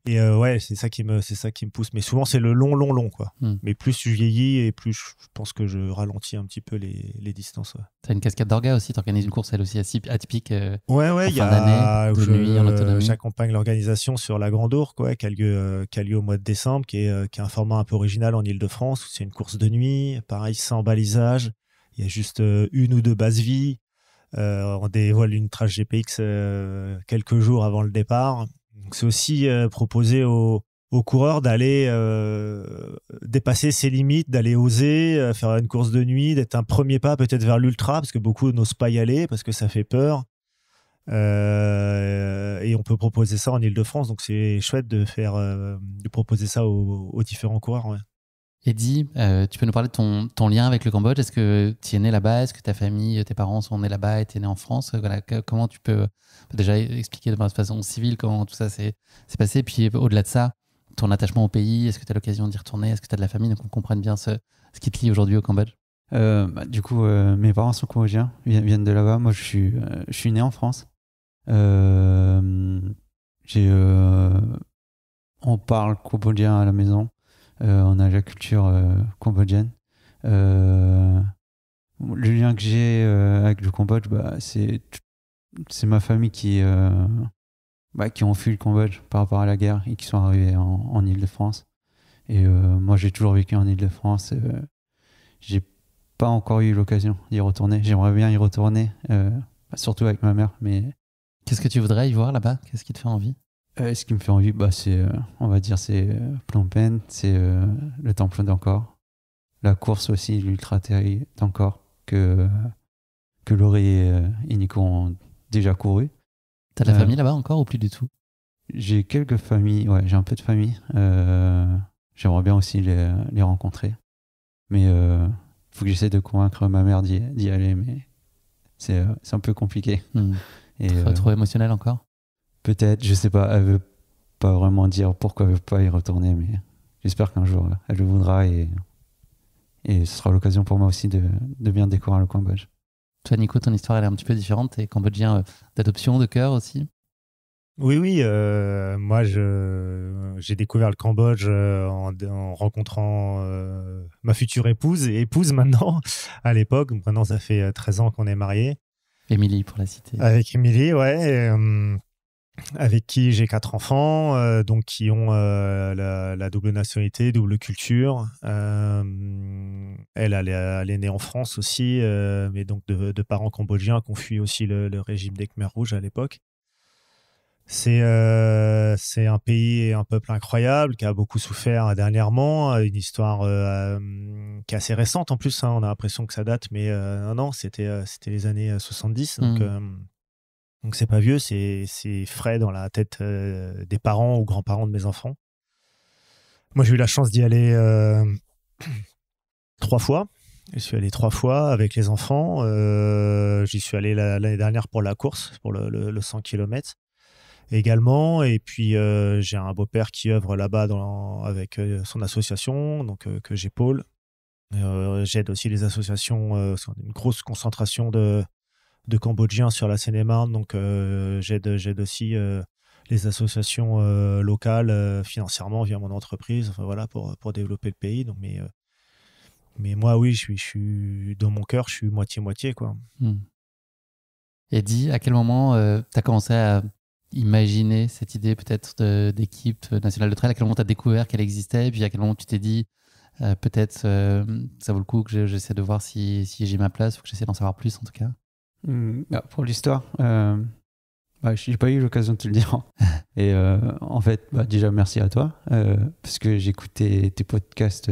et ouais, c'est ça qui me pousse, mais souvent c'est le long quoi. Mais plus je vieillis et plus je pense que je ralentis un petit peu les distances, ouais. T'as une cascade d'orga aussi, t'organises une course elle aussi atypique ouais, en fin d'année, de nuit, en autonomie. J'accompagne l'organisation sur la Grande Ourcq, quoi, qui a lieu au mois de décembre, qui est un format un peu original en Île-de-France, où c'est une course de nuit, pareil, sans balisage, il y a juste une ou deux bases vie. On dévoile une trace GPX quelques jours avant le départ. Donc c'est aussi proposer aux coureurs d'aller dépasser ses limites, d'aller oser faire une course de nuit, d'être un premier pas peut-être vers l'ultra, parce que beaucoup n'osent pas y aller parce que ça fait peur. Et on peut proposer ça en Île-de-France, donc c'est chouette de proposer ça aux différents coureurs, ouais. Eddy, tu peux nous parler de ton lien avec le Cambodge? Est-ce que tu es né là-bas? Est-ce que ta famille, tes parents sont nés là-bas et tu es né en France? Voilà, comment tu peux déjà expliquer de façon civile comment tout ça s'est passé? Puis au-delà de ça, ton attachement au pays, est-ce que tu as l'occasion d'y retourner? Est-ce que tu as de la famille? Donc on comprenne bien ce qui te lie aujourd'hui au Cambodge. Du coup, mes parents sont cambodgiens, viennent de là-bas. Moi, je suis né en France. On parle cambodgien à la maison. On a la culture cambodgienne. Le lien que j'ai avec le Cambodge, c'est ma famille qui ont fui le Cambodge par rapport à la guerre et qui sont arrivés en Île-de-France. Et moi, j'ai toujours vécu en Île-de-France. J'ai pas encore eu l'occasion d'y retourner. J'aimerais bien y retourner, surtout avec ma mère. Mais qu'est-ce que tu voudrais y voir là-bas? Qu'est-ce qui te fait envie? Ce qui me fait envie, c'est, on va dire, c'est Phnom Penh, c'est le temple d'Angkor, la course aussi, l'Ultra Trail d'Angkor que Laurie et Nico ont déjà couru. T'as de la famille là-bas encore ou plus du tout? J'ai quelques familles, ouais, j'ai un peu de famille. J'aimerais bien aussi les rencontrer, mais faut que j'essaie de convaincre ma mère d'y aller, mais c'est un peu compliqué. Et trop émotionnel encore? Peut-être, je sais pas, elle veut pas vraiment dire pourquoi elle veut pas y retourner, mais j'espère qu'un jour elle le voudra et ce sera l'occasion pour moi aussi de bien découvrir le Cambodge. Toi, Nico, ton histoire elle est un petit peu différente. T'es cambodgien d'adoption, de cœur aussi? Oui, moi j'ai découvert le Cambodge en rencontrant ma future épouse maintenant, à l'époque. Maintenant, ça fait 13 ans qu'on est mariés. Émilie, pour la citer. Avec Émilie, ouais. Avec qui j'ai 4 enfants, donc qui ont la double nationalité, double culture. Elle est née en France aussi, mais donc de parents cambodgiens qui ont fui aussi le régime des Khmers rouges à l'époque. C'est un pays et un peuple incroyable qui a beaucoup souffert dernièrement, une histoire qui est assez récente en plus, hein, on a l'impression que ça date, mais non, c'était les années 70, donc c'est pas vieux, c'est frais dans la tête des parents ou grands-parents de mes enfants. Moi, j'ai eu la chance d'y aller 3 fois. Je suis allé 3 fois avec les enfants. J'y suis allé l'année dernière pour la course, pour le 100 km également. Et puis, j'ai un beau-père qui œuvre là-bas avec son association, donc que j'épaule. J'aide aussi les associations, une grosse concentration de Cambodgiens sur la Seine-et-Marne, donc j'aide aussi les associations locales financièrement via mon entreprise, enfin voilà, pour développer le pays. Donc, mais moi, oui, je suis dans mon cœur, je suis moitié-moitié, quoi. Eddy, à quel moment tu as commencé à imaginer cette idée peut-être d'équipe nationale de trail? À quel moment tu as découvert qu'elle existait? Et puis à quel moment tu t'es dit Peut-être ça vaut le coup que j'essaie de voir si j'ai ma place ou que j'essaie d'en savoir plus en tout cas. Pour l'histoire, je n'ai pas eu l'occasion de te le dire. Et en fait, déjà merci à toi parce que j'écoutais tes podcasts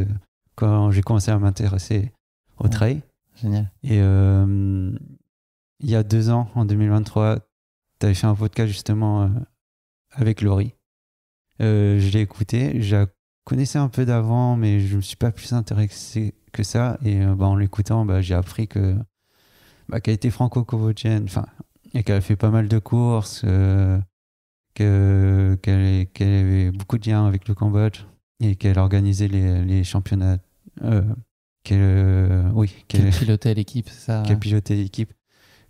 quand j'ai commencé à m'intéresser au trail. Génial. Et il y a 2 ans, en 2023, tu avais fait un podcast justement avec Laurie. Je l'ai écouté, je la connaissais un peu d'avant, mais je ne me suis pas plus intéressé que ça. Et en l'écoutant, j'ai appris qu'elle était franco-cambodgienne, et qu'elle a fait pas mal de courses, qu'elle avait beaucoup de liens avec le Cambodge et qu'elle organisait les championnats. Qu'elle pilotait l'équipe, c'est ça? Qu'elle pilotait l'équipe,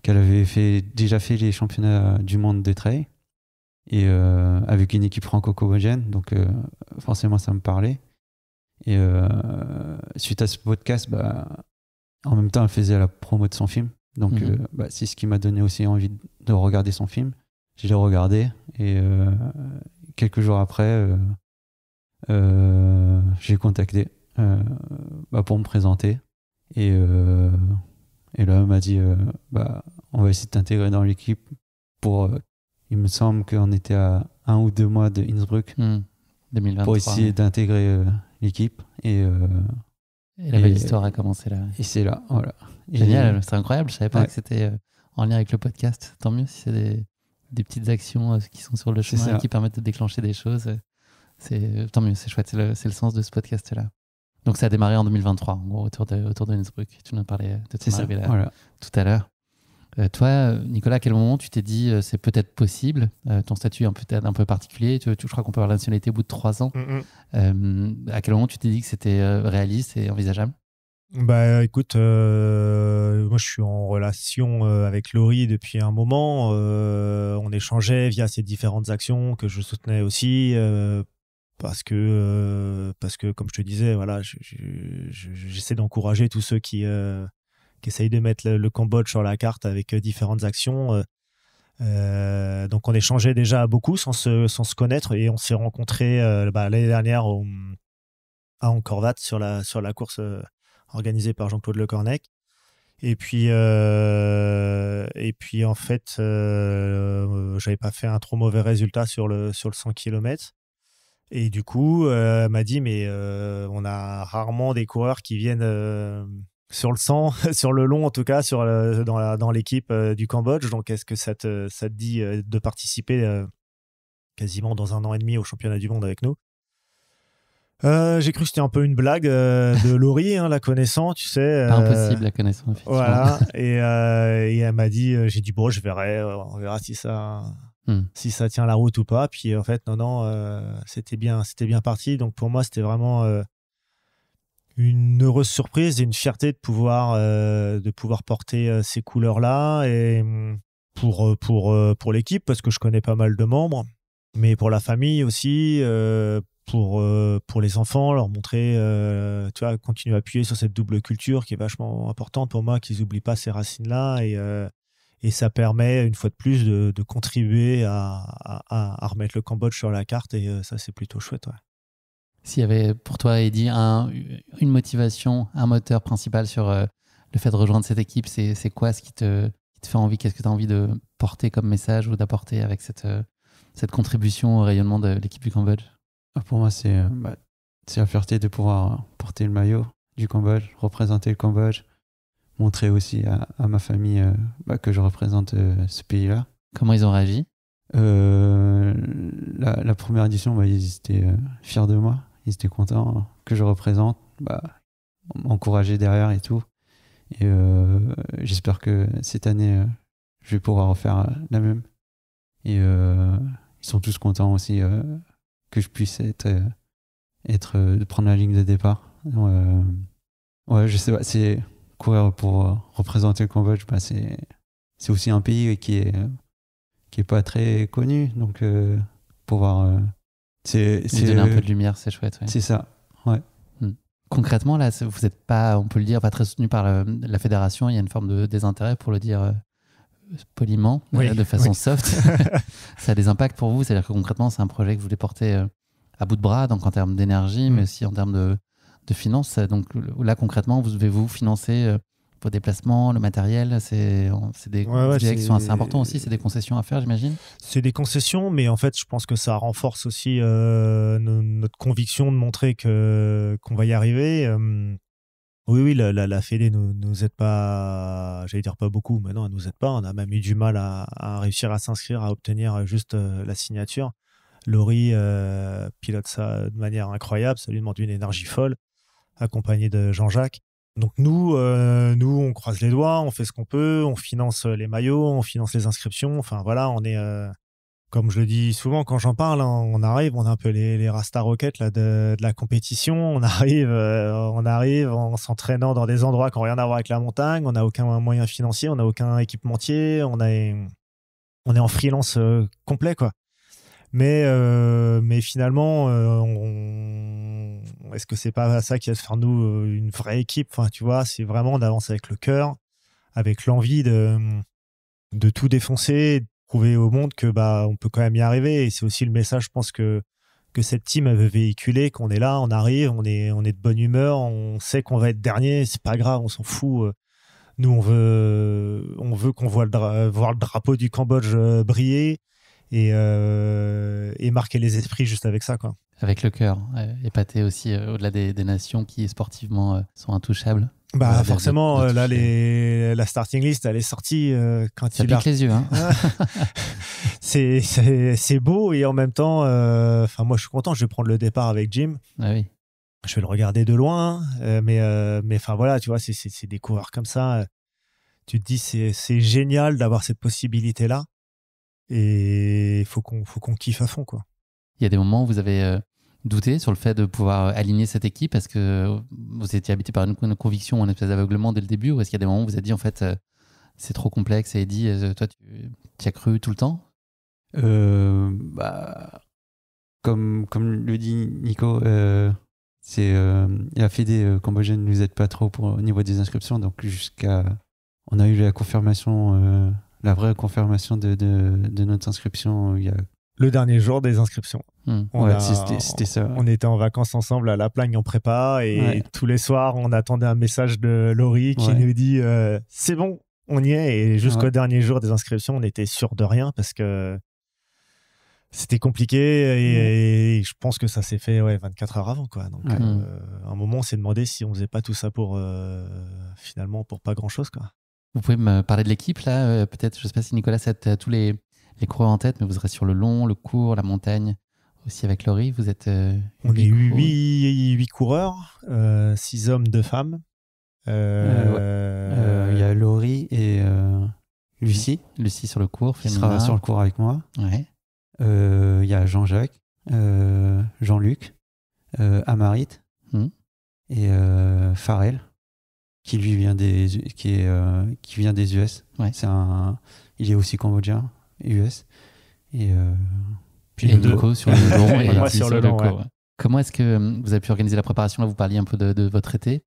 qu'elle avait déjà fait les championnats du monde de trail et avec une équipe franco-cambodgienne, donc forcément ça me parlait. Et suite à ce podcast, en même temps elle faisait la promo de son film, donc c'est ce qui m'a donné aussi envie de regarder son film. Je l'ai regardé et quelques jours après j'ai contacté pour me présenter et là elle m'a dit on va essayer de t'intégrer dans l'équipe pour il me semble qu'on était à 1 ou 2 mois de Innsbruck 2023, pour essayer d'intégrer l'équipe et la belle histoire a commencé là. Et c'est là, voilà. Génial, c'est incroyable, je savais pas que c'était en lien avec le podcast. Tant mieux si c'est des petites actions qui sont sur le chemin et qui permettent de déclencher des choses. Tant mieux, c'est chouette, c'est le sens de ce podcast là. Donc ça a démarré en 2023, en gros, autour de Innsbruck. Tu nous as parlé de ton arrivée là tout à l'heure. Toi, Nicolas, à quel moment tu t'es dit c'est peut-être possible? Ton statut est peut-être un peu particulier. Je crois qu'on peut avoir la nationalité au bout de 3 ans. À quel moment tu t'es dit que c'était réaliste et envisageable? Écoute, moi je suis en relation avec Laurie depuis un moment. On échangeait via ces différentes actions que je soutenais aussi. Parce que comme je te disais, voilà, j'essaie d'encourager tous ceux qui essayent de mettre le Cambodge sur la carte avec différentes actions. Donc on échangeait déjà beaucoup sans se connaître et on s'est rencontrés l'année dernière à Angkor Wat sur la course organisée par Jean-Claude Lecornec. Et puis en fait, j'avais pas fait un trop mauvais résultat sur le 100 km. Et du coup, elle m'a dit, mais on a rarement des coureurs qui viennent sur le 100, sur le long en tout cas, dans l'équipe du Cambodge. Donc, est-ce que ça te dit de participer quasiment dans 1 an et demi au championnat du monde avec nous? J'ai cru que c'était un peu une blague de Laurie, la connaissant, tu sais. Pas impossible, la connaissance, effectivement. Voilà. Et elle m'a dit, j'ai dit, bon, je verrai, on verra si ça tient la route ou pas. Puis en fait, non, c'était bien parti. Donc pour moi, c'était vraiment une heureuse surprise et une fierté de pouvoir porter ces couleurs-là et pour l'équipe, parce que je connais pas mal de membres, mais pour la famille aussi, pour les enfants, leur montrer, tu vois, continuer à appuyer sur cette double culture qui est vachement importante pour moi, qu'ils n'oublient pas ces racines-là et ça permet, une fois de plus, de contribuer à remettre le Cambodge sur la carte et ça, c'est plutôt chouette. Ouais. S'il y avait pour toi, Eddy, une motivation, un moteur principal sur le fait de rejoindre cette équipe, c'est quoi ce qui te fait envie? Qu'est-ce que tu as envie de porter comme message ou d'apporter avec cette contribution au rayonnement de l'équipe du Cambodge? Pour moi, c'est la fierté de pouvoir porter le maillot du Cambodge, représenter le Cambodge, montrer aussi à ma famille que je représente ce pays-là. Comment ils ont réagi? La première édition, ils étaient fiers de moi. Ils étaient contents que je représente, m'encourager derrière et tout. Et j'espère que cette année, je vais pouvoir refaire la même. Et ils sont tous contents aussi que je puisse de prendre la ligne de départ. Ouais, je sais pas, c'est courir pour représenter le Cambodge, c'est aussi un pays qui est pas très connu, donc pouvoir c'est donner un peu de lumière, c'est chouette. Ouais. C'est ça, ouais. Concrètement, là, vous n'êtes pas, on peut le dire, pas très soutenu par la fédération. Il y a une forme de désintérêt, pour le dire poliment, de façon soft. Ça a des impacts pour vous? C'est-à-dire que concrètement, c'est un projet que vous voulez porter à bout de bras, donc en termes d'énergie, mais aussi en termes de finances. Donc là, concrètement, vous devez-vous financer vos déplacements, le matériel. C'est des budgets qui sont assez importants aussi. C'est des concessions à faire, j'imagine. C'est des concessions, mais en fait, je pense que ça renforce aussi notre conviction de montrer qu'on va y arriver. Oui, la Fédé nous aide pas, j'allais dire pas beaucoup, mais non, elle nous aide pas. On a même eu du mal à réussir à s'inscrire, à obtenir juste la signature. Laurie pilote ça de manière incroyable, ça lui demande une énergie folle, accompagné de Jean-Jacques. Donc nous, on croise les doigts, on fait ce qu'on peut, on finance les maillots, on finance les inscriptions. Enfin voilà, on est, comme je le dis souvent quand j'en parle, hein, on arrive, on est un peu les Rasta Rockets là, de la compétition. On arrive en s'entraînant dans des endroits qui n'ont rien à voir avec la montagne. On n'a aucun moyen financier, on n'a aucun équipementier, on est en freelance complet quoi. Mais finalement, est-ce que c'est pas ça qui va se faire nous une vraie équipe? Enfin, tu vois, c'est vraiment d'avancer avec le cœur, avec l'envie de tout défoncer, de prouver au monde que on peut quand même y arriver. Et c'est aussi le message, je pense que cette team veut véhiculer, qu'on est là, on arrive, on est de bonne humeur, on sait qu'on va être dernier, c'est pas grave, on s'en fout. Nous, on veut qu'on voit voir le drapeau du Cambodge briller. Et marquer les esprits juste avec ça, quoi. Avec le cœur, épater aussi au-delà des nations qui sportivement sont intouchables. Forcément, là, la starting list, elle est sortie quand ça pique les yeux. Hein. c'est beau et en même temps, moi, je suis content. Je vais prendre le départ avec Jim. Ah oui. Je vais le regarder de loin, mais voilà, tu vois, c'est des coureurs comme ça. Tu te dis, c'est génial d'avoir cette possibilité-là. Et il faut qu'on kiffe à fond, quoi. Il y a des moments où vous avez douté sur le fait de pouvoir aligner cette équipe. Est-ce que vous étiez habité par une conviction ou une espèce d'aveuglement dès le début, ou est-ce qu'il y a des moments où vous avez dit en fait c'est trop complexe? Et Eddy, toi tu y as cru tout le temps? Comme le dit Nico, la Fédé cambodgienne ne nous aide pas trop au niveau des inscriptions, donc on a eu la confirmation. La vraie confirmation de notre inscription, il y a... Le dernier jour des inscriptions. C'était ça. On était en vacances ensemble à La Plagne en prépa et tous les soirs, on attendait un message de Laurie qui nous dit c'est bon, on y est. Et jusqu'au dernier jour des inscriptions, on était sûr de rien parce que c'était compliqué et je pense que ça s'est fait 24 heures avant, quoi. Donc, à un moment, on s'est demandé si on faisait pas tout ça finalement pour pas grand-chose, quoi. Vous pouvez me parler de l'équipe là, peut-être, je ne sais pas si Nicolas a tous les coureurs en tête, mais vous serez sur le long, le court, la montagne, aussi avec Laurie. Vous êtes on est 8 coureurs, 6 hommes, 2 femmes. Il y a Laurie et Lucie. Lucie sur le court, qui sera sur le court avec moi. Ouais. Il y a Jean-Jacques, Jean-Luc, Amarit et Farrell. Qui lui vient des US. Ouais. Il est aussi cambodgien, US. Et Nico sur le long et moi sur le long. Ouais. Comment est-ce que vous avez pu organiser la préparation? Là, vous parliez un peu de votre été.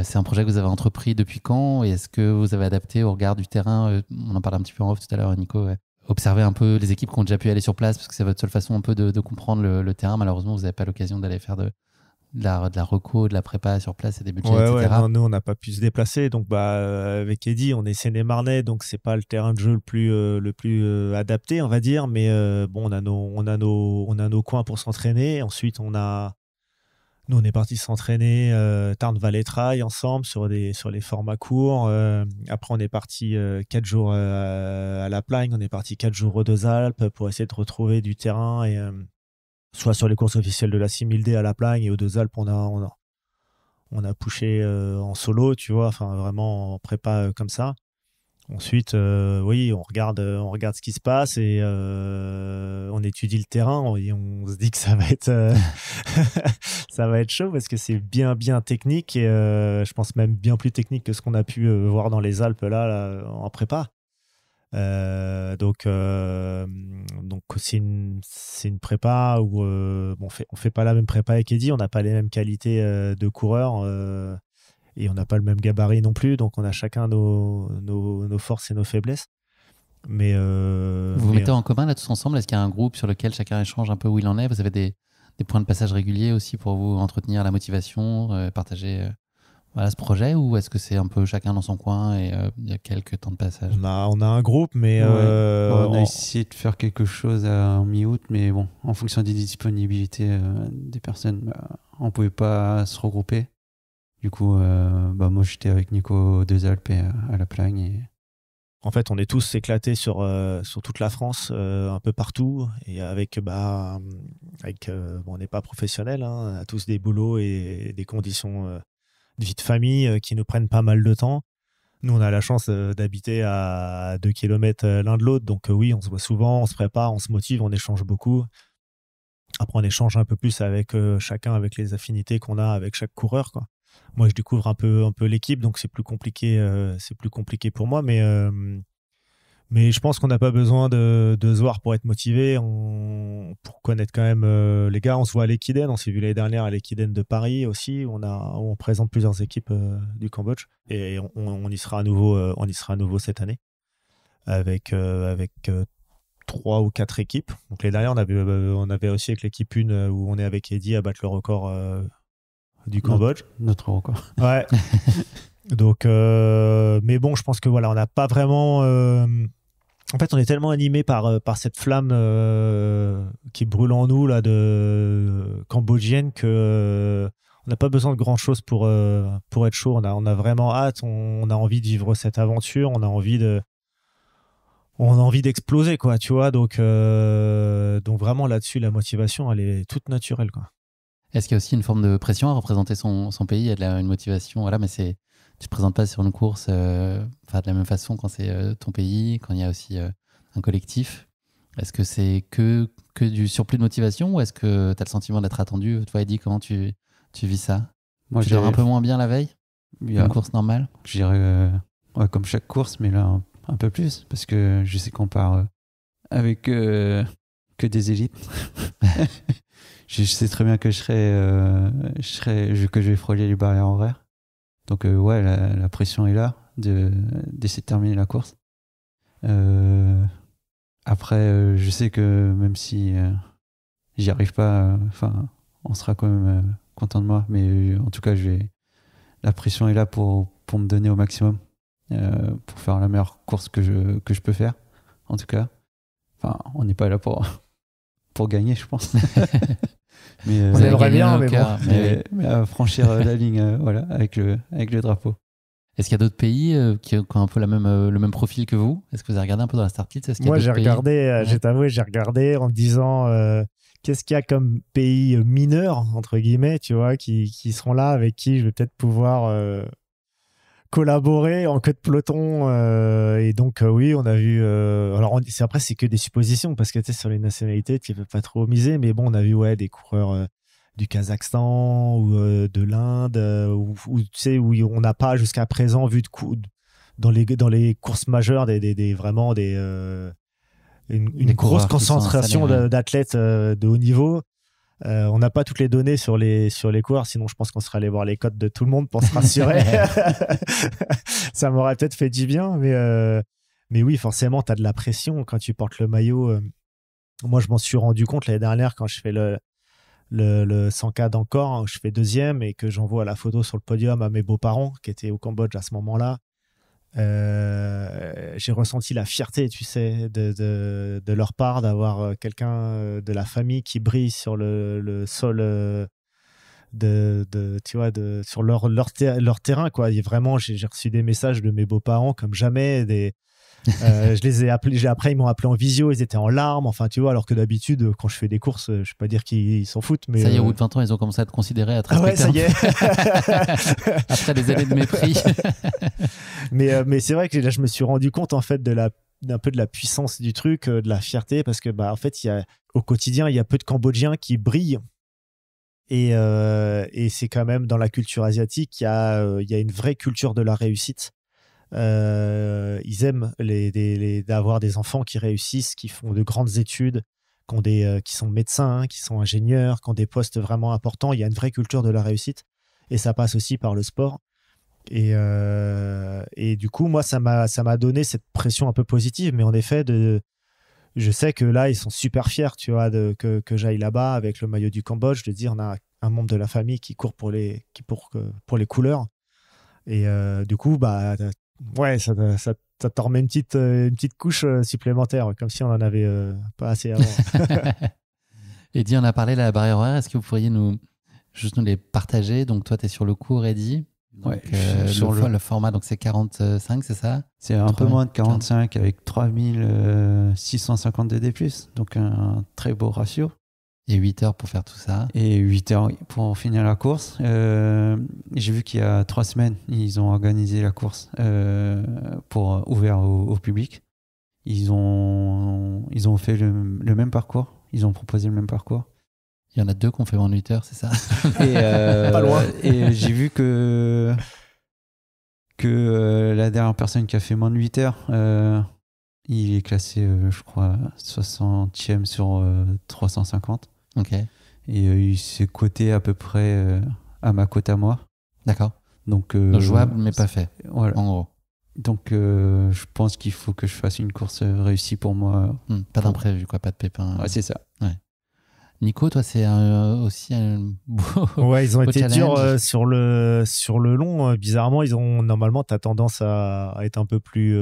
C'est un projet que vous avez entrepris depuis quand? Et est-ce que vous avez adapté au regard du terrain? On en parlait un petit peu en off tout à l'heure, Nico. Observer un peu les équipes qui ont déjà pu aller sur place, parce que c'est votre seule façon un peu de comprendre le terrain. Malheureusement, vous n'avez pas l'occasion d'aller faire de la reco, de la prépa sur place et des budgets, etc. Non, nous, on n'a pas pu se déplacer. Donc, avec Eddy, on est Seine-et-Marnais, donc c'est pas le terrain de jeu le plus adapté, on va dire. Mais on a nos coins pour s'entraîner. Ensuite, nous, on est parti s'entraîner Tarn-Valais-Trail ensemble sur les formats courts. Après, on est parti 4 jours à La Plagne. On est parti 4 jours aux Deux-Alpes pour essayer de retrouver du terrain et soit sur les courses officielles de la 6000D à La Plagne et aux Deux-Alpes, on a pushé en solo, tu vois, enfin vraiment en prépa comme ça. Ensuite, on regarde ce qui se passe et on étudie le terrain et on se dit que ça va être ça va être chaud parce que c'est bien technique et je pense même bien plus technique que ce qu'on a pu voir dans les Alpes là en prépa. Donc c'est une prépa où on fait pas la même prépa avec Eddy, on n'a pas les mêmes qualités de coureurs et on n'a pas le même gabarit non plus, donc on a chacun nos forces et nos faiblesses. Mais vous mettez en commun là tous ensemble? Est-ce qu'il y a un groupe sur lequel chacun échange un peu où il en est? Vous avez des des points de passage réguliers aussi pour vous entretenir la motivation, partager voilà, ce projet, ou est-ce que c'est un peu chacun dans son coin et il y a quelques temps de passage? On a un groupe, mais on a essayé de faire quelque chose en mi-août, mais bon, en fonction des disponibilités des personnes, on pouvait pas se regrouper. Du coup, moi j'étais avec Nico des Alpes et à la Plagne. Et... En fait, on est tous éclatés sur toute la France, un peu partout, et on n'est pas professionnels, hein, on a tous des boulots et des conditions de vie de famille qui nous prennent pas mal de temps. Nous, on a la chance d'habiter à 2 km l'un de l'autre, donc oui, on se voit souvent, on se prépare, on se motive, on échange beaucoup. Après, on échange un peu plus avec chacun, avec les affinités qu'on a avec chaque coureur, quoi. Moi, je découvre un peu l'équipe, donc c'est plus compliqué pour moi, mais je pense qu'on n'a pas besoin de se voir pour être motivé, pour connaître quand même les gars. On se voit à l'Ekiden, on s'est vu l'année dernière à l'Ekiden de Paris aussi, où on présente plusieurs équipes du Cambodge, et on y sera à nouveau cette année avec 3 ou 4 équipes. Donc l'année dernière, on avait aussi avec l'équipe 1 où on est avec Eddie à battre le record du Cambodge. Notre record. Ouais. Donc, mais bon, je pense que voilà, on n'a pas vraiment. En fait, on est tellement animé par cette flamme qui brûle en nous là de cambodgienne que on n'a pas besoin de grand chose pour être chaud. On a vraiment hâte. On a envie de vivre cette aventure. On a envie d'exploser, quoi. Tu vois. Donc vraiment là-dessus, la motivation, elle est toute naturelle, quoi. Est-ce qu'il y a aussi une forme de pression à représenter son pays? Il y a une motivation, voilà, mais tu te présentes pas sur une course de la même façon quand c'est ton pays, quand il y a aussi un collectif. Est-ce que c'est que du surplus de motivation, ou est-ce que tu as le sentiment d'être attendu? Toi, Eddie, comment tu vis ça? Moi, tu dors un peu moins bien la veille? Une course normale? Je dirais comme chaque course, mais là un peu plus, parce que je sais qu'on part avec que des élites. Je sais très bien que que je vais frôler les barrières horaires. Donc la pression est là d'essayer de terminer la course. Après, je sais que même si j'y arrive pas, on sera quand même content de moi. Mais en tout cas, la pression est là pour me donner au maximum, pour faire la meilleure course que je peux faire. En tout cas, on n'est pas là pour gagner, je pense. Mais on aimerait bien, mais bon. Mais à franchir la ligne, voilà, avec le drapeau. Est-ce qu'il y a d'autres pays qui ont un peu le même profil que vous? Est-ce que vous avez regardé un peu dans la start-list? Moi, j'ai regardé, j'ai regardé en me disant qu'est-ce qu'il y a comme pays mineurs, entre guillemets, tu vois, qui seront là, avec qui je vais peut-être pouvoir collaborer en queue de peloton. Et donc, oui, on a vu. Alors, après, c'est que des suppositions, parce que tu sais, sur les nationalités, tu ne peux pas trop miser, mais bon, on a vu des coureurs du Kazakhstan ou de l'Inde, où tu sais, où on n'a pas jusqu'à présent vu dans les courses majeures vraiment une grosse concentration d'athlètes de haut niveau. On n'a pas toutes les données sur les coureurs, sinon je pense qu'on serait allé voir les cotes de tout le monde pour se rassurer. Ça m'aurait peut-être fait du bien, mais oui, forcément, tu as de la pression quand tu portes le maillot. Moi, je m'en suis rendu compte l'année dernière quand je fais le 100K d'Angkor, hein, où je fais deuxième et que j'envoie la photo sur le podium à mes beaux-parents qui étaient au Cambodge à ce moment-là. J'ai ressenti la fierté, tu sais, de leur part, d'avoir quelqu'un de la famille qui brille sur le sol tu vois, sur leur terrain, quoi. Et vraiment, j'ai reçu des messages de mes beaux-parents comme jamais. Je les ai appelés, après ils m'ont appelé en visio, ils étaient en larmes, enfin tu vois, alors que d'habitude quand je fais des courses, je vais pas dire qu'ils s'en foutent, mais ça y est, au bout de 20 ans ils ont commencé à te considérer, à te respecter. Ah ouais, ça y est. Après des années de mépris. mais c'est vrai que là je me suis rendu compte en fait d'un peu de la puissance du truc, de la fierté, parce que en fait au quotidien il y a peu de Cambodgiens qui brillent, et c'est quand même dans la culture asiatique, il y a une vraie culture de la réussite. Ils aiment d'avoir des enfants qui réussissent, qui font de grandes études, qui sont médecins, qui sont ingénieurs, qui ont des postes vraiment importants. Il y a une vraie culture de la réussite, et ça passe aussi par le sport. Et du coup, moi, ça m'a donné cette pression un peu positive, mais en effet, je sais que là, ils sont super fiers, tu vois, que j'aille là-bas avec le maillot du Cambodge, de dire on a un membre de la famille qui court pour les couleurs. Et du coup, bah, ouais, ça t'en remet une petite couche supplémentaire, comme si on en avait pas assez avant. Eddy, on a parlé de la barrière horaire. Est-ce que vous pourriez juste nous les partager? Donc, toi, tu es sur le cours, Eddy. Ouais, le format, donc c'est 45, c'est ça? C'est un peu moins de 45 avec 3650 DD+, donc un très beau ratio. Et 8 heures pour faire tout ça. Et 8 heures pour finir la course. J'ai vu qu'il y a 3 semaines, ils ont organisé la course ouvert au public. Ils ont fait le même parcours. Ils ont proposé le même parcours. Il y en a 2 qui ont fait moins de 8 heures, c'est ça? Et, pas loin. Et j'ai vu que la dernière personne qui a fait moins de 8 heures, il est classé, je crois, 60e sur 350. Ok. Et il s'est coté à peu près à ma cote à moi. D'accord. Donc, jouable, mais pas fait. Voilà. En gros. Donc, je pense qu'il faut que je fasse une course réussie pour moi. Pas d'imprévu, quoi, pas de pépin. Ouais, c'est ça. Ouais. Nico, toi, c'est aussi un beau. Ouais, ils ont été challenge. durs sur le long. Bizarrement, normalement, tu as tendance à être un peu plus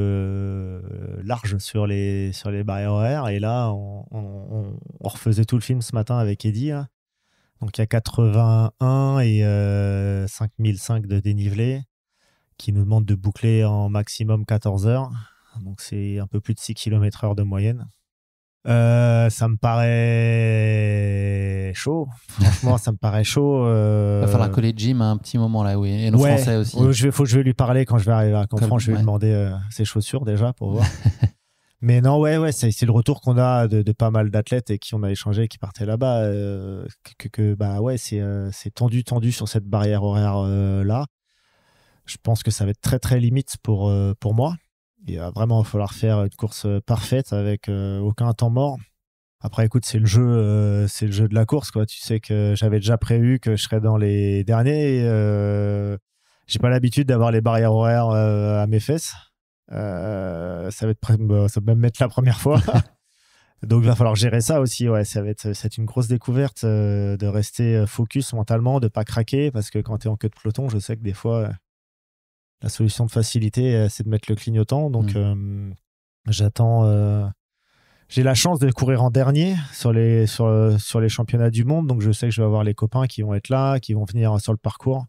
large sur les barrières horaires. Et là, on refaisait tout le film ce matin avec Eddy. Là. Donc, il y a 81 et 5005 de dénivelé qui nous demandent de boucler en maximum 14 heures. Donc, c'est un peu plus de 6 km/h de moyenne. Ça me paraît chaud. Franchement, ça me paraît chaud. Il va falloir coller Jim à un petit moment là, oui. Et nos Français aussi. Je vais lui parler quand je vais arriver à Canfranc. Je vais lui demander ses chaussures déjà pour voir. Mais non, ouais, c'est le retour qu'on a de pas mal d'athlètes et qui on a échangé, qui partaient là-bas. Bah ouais, c'est tendu sur cette barrière horaire là. Je pense que ça va être très très limite pour moi. Il va vraiment falloir faire une course parfaite avec aucun temps mort. Après, écoute, c'est le jeu de la course, quoi. Tu sais que j'avais déjà prévu que je serais dans les derniers. J'ai pas l'habitude d'avoir les barrières horaires à mes fesses. Ça va même mettre la première fois. Donc, il va falloir gérer ça aussi. Ouais, c'est une grosse découverte de rester focus mentalement, de pas craquer, parce que quand tu es en queue de peloton, je sais que des fois. La solution de facilité, c'est de mettre le clignotant. Donc, j'attends. J'ai la chance de courir en dernier sur les championnats du monde. Donc, je sais que je vais avoir les copains qui vont être là, qui vont venir sur le parcours.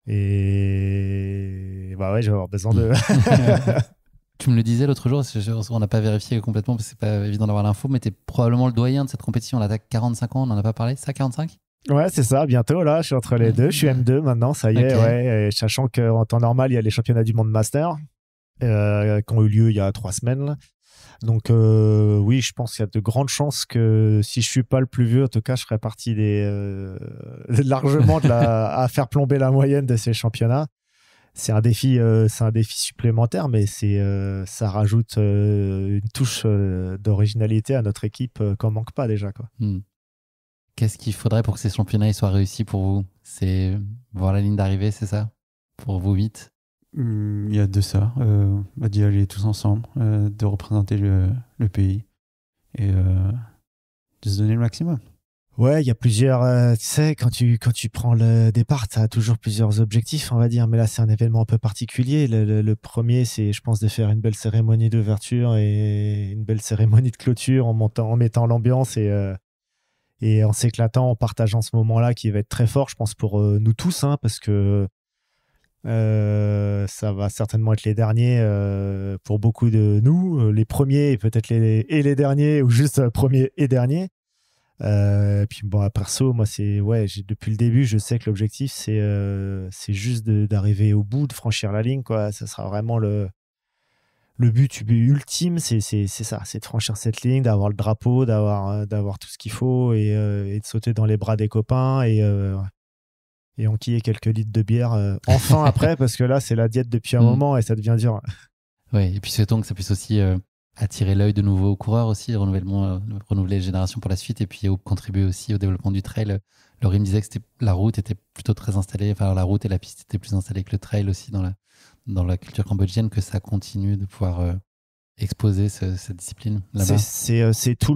Et bah ouais, je vais avoir besoin de. Tu me le disais l'autre jour, on n'a pas vérifié complètement parce que c'est pas évident d'avoir l'info, mais tu es probablement le doyen de cette compétition. Là, tu as 45 ans, on n'en a pas parlé, ça, 45? Ouais, c'est ça, bientôt là, je suis entre les deux, je suis M2 maintenant, ça y est, ouais, et sachant qu'en temps normal, il y a les championnats du monde master qui ont eu lieu il y a 3 semaines. Là. Donc oui, je pense qu'il y a de grandes chances que si je suis pas le plus vieux, en tout cas, je serai parti largement à faire plomber la moyenne de ces championnats. C'est un défi supplémentaire, mais ça rajoute une touche d'originalité à notre équipe qu'on manque pas déjà, quoi. Qu'est-ce qu'il faudrait pour que ces championnats soient réussis pour vous? C'est voir la ligne d'arrivée, c'est ça? Pour vous 8? Il y a de ça. D'y aller tous ensemble, de représenter le pays et de se donner le maximum. Ouais, il y a plusieurs... tu sais, quand tu prends le départ, tu as toujours plusieurs objectifs, on va dire. Mais là, c'est un événement un peu particulier. Le premier, c'est, je pense, de faire une belle cérémonie d'ouverture et une belle cérémonie de clôture en mettant l'ambiance et en s'éclatant, en partageant ce moment-là qui va être très fort, je pense, pour nous tous, hein, parce que ça va certainement être les derniers pour beaucoup de nous, les premiers et peut-être les derniers, ou juste premiers et derniers. Puis bon, à perso, moi, depuis le début, je sais que l'objectif, c'est juste d'arriver au bout, de franchir la ligne, quoi. Ça sera vraiment le but ultime, c'est ça, c'est de franchir cette ligne, d'avoir le drapeau, d'avoir tout ce qu'il faut et de sauter dans les bras des copains et enquiller quelques litres de bière enfin après, parce que là, c'est la diète depuis un moment et ça devient dur. Oui, et puis souhaitons que ça puisse aussi attirer l'œil de nouveaux coureurs aussi, renouveler les générations pour la suite et puis contribuer aussi au développement du trail. Laurie me disait que la route était plutôt très installée, enfin la route et la piste étaient plus installées que le trail aussi dans la culture cambodgienne, que ça continue de pouvoir exposer cette discipline là-bas. C'est tout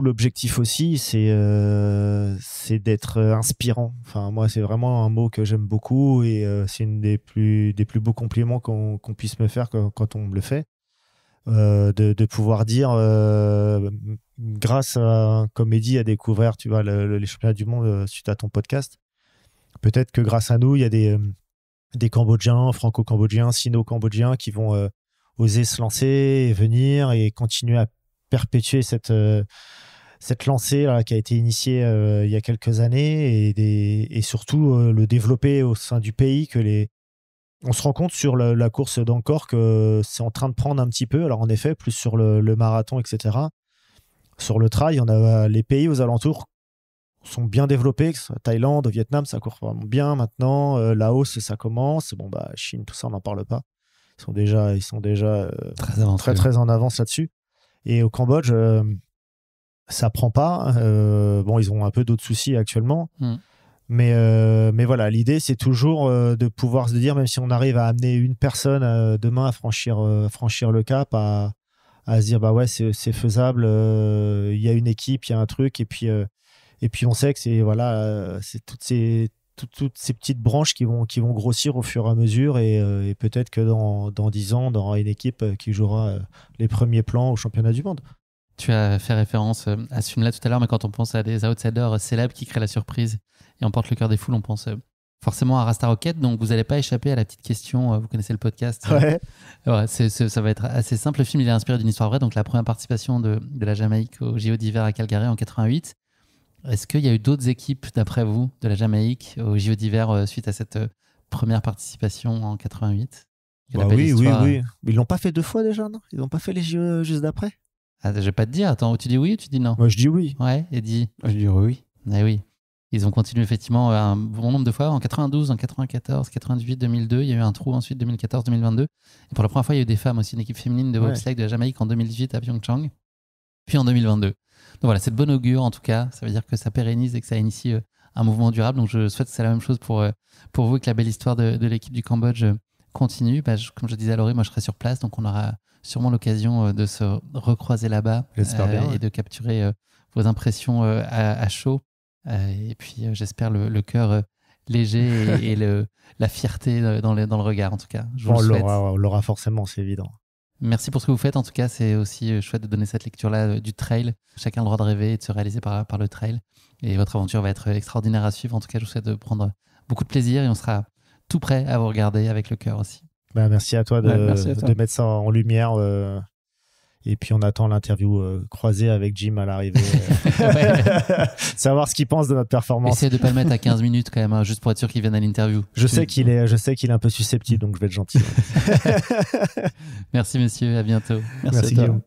l'objectif aussi, c'est d'être inspirant. Enfin, moi, c'est vraiment un mot que j'aime beaucoup et c'est une des plus beaux compliments qu'on puisse me faire quand on me le fait. De pouvoir dire, grâce à Comédie, à découvrir, tu vois, les championnats du monde suite à ton podcast, peut-être que grâce à nous, il y a des Cambodgiens, franco-cambodgiens, sino-cambodgiens qui vont oser se lancer et venir et continuer à perpétuer cette lancée là, qui a été initiée il y a quelques années et surtout le développer au sein du pays. On se rend compte sur la course d'Angkor que c'est en train de prendre un petit peu. Alors en effet, plus sur le marathon, etc. Sur le trail, les pays aux alentours sont bien développés, que ce soit Thaïlande, Vietnam, ça court vraiment bien maintenant. Laos, ça commence. Bon, Chine, tout ça, on n'en parle pas. Ils sont déjà très en avance là-dessus. Et au Cambodge, ça prend pas. Ils ont un peu d'autres soucis actuellement. Mais voilà, l'idée, c'est toujours de pouvoir se dire, même si on arrive à amener une personne demain à franchir le cap, à se dire, bah ouais, c'est faisable. Il y a une équipe, il y a un truc. Et puis on sait que c'est toutes ces petites branches qui vont grossir au fur et à mesure et peut-être que dans 10 ans, on aura une équipe qui jouera les premiers plans au championnat du monde. Tu as fait référence à ce film-là tout à l'heure, mais quand on pense à des outsiders célèbres qui créent la surprise et emportent le cœur des foules, on pense forcément à Rasta Rocket. Donc vous n'allez pas échapper à la petite question, vous connaissez le podcast. Ouais. Ça va être assez simple. Le film, il est inspiré d'une histoire vraie, donc la première participation de la Jamaïque au JO d'hiver à Calgary en 88. Est-ce qu'il y a eu d'autres équipes, d'après vous, de la Jamaïque au JO d'hiver suite à cette première participation en 88 ? Oui. Ils l'ont pas fait 2 fois déjà, non ? Ils n'ont pas fait les JO juste d'après ? Je vais pas te dire. Attends, tu dis oui ou tu dis non ? Moi, je dis oui. Ouais, Eddy ? Je dirais oui. Oui. Ils ont continué effectivement un bon nombre de fois. En 92, en 94, 98, 2002. Il y a eu un trou ensuite, 2014, 2022. Et pour la première fois, il y a eu des femmes aussi, une équipe féminine de bobsleigh de la Jamaïque en 2018 à Pyeongchang. Puis en 2022. Donc voilà, c'est de bon augure en tout cas. Ça veut dire que ça pérennise et que ça initie un mouvement durable. Donc je souhaite que c'est la même chose pour vous et que la belle histoire de l'équipe du Cambodge continue. Comme je disais à Laurie, moi je serai sur place. Donc on aura sûrement l'occasion de se recroiser là-bas et de capturer vos impressions à chaud. Et puis j'espère le cœur léger et la fierté dans le regard en tout cas. On l'aura forcément, c'est évident. Merci pour ce que vous faites. En tout cas, c'est aussi chouette de donner cette lecture-là du trail. Chacun a le droit de rêver et de se réaliser par le trail. Et votre aventure va être extraordinaire à suivre. En tout cas, je vous souhaite de prendre beaucoup de plaisir et on sera tout prêt à vous regarder avec le cœur aussi. Merci à toi de mettre ça en lumière. Et puis, on attend l'interview croisée avec Jim à l'arrivée. Savoir ce qu'il pense de notre performance. Essayez de ne pas le mettre à 15 minutes quand même, hein, juste pour être sûr qu'il vienne à l'interview. Je sais qu'il est un peu susceptible, donc je vais être gentil. Merci, messieurs. À bientôt. Merci Guillaume.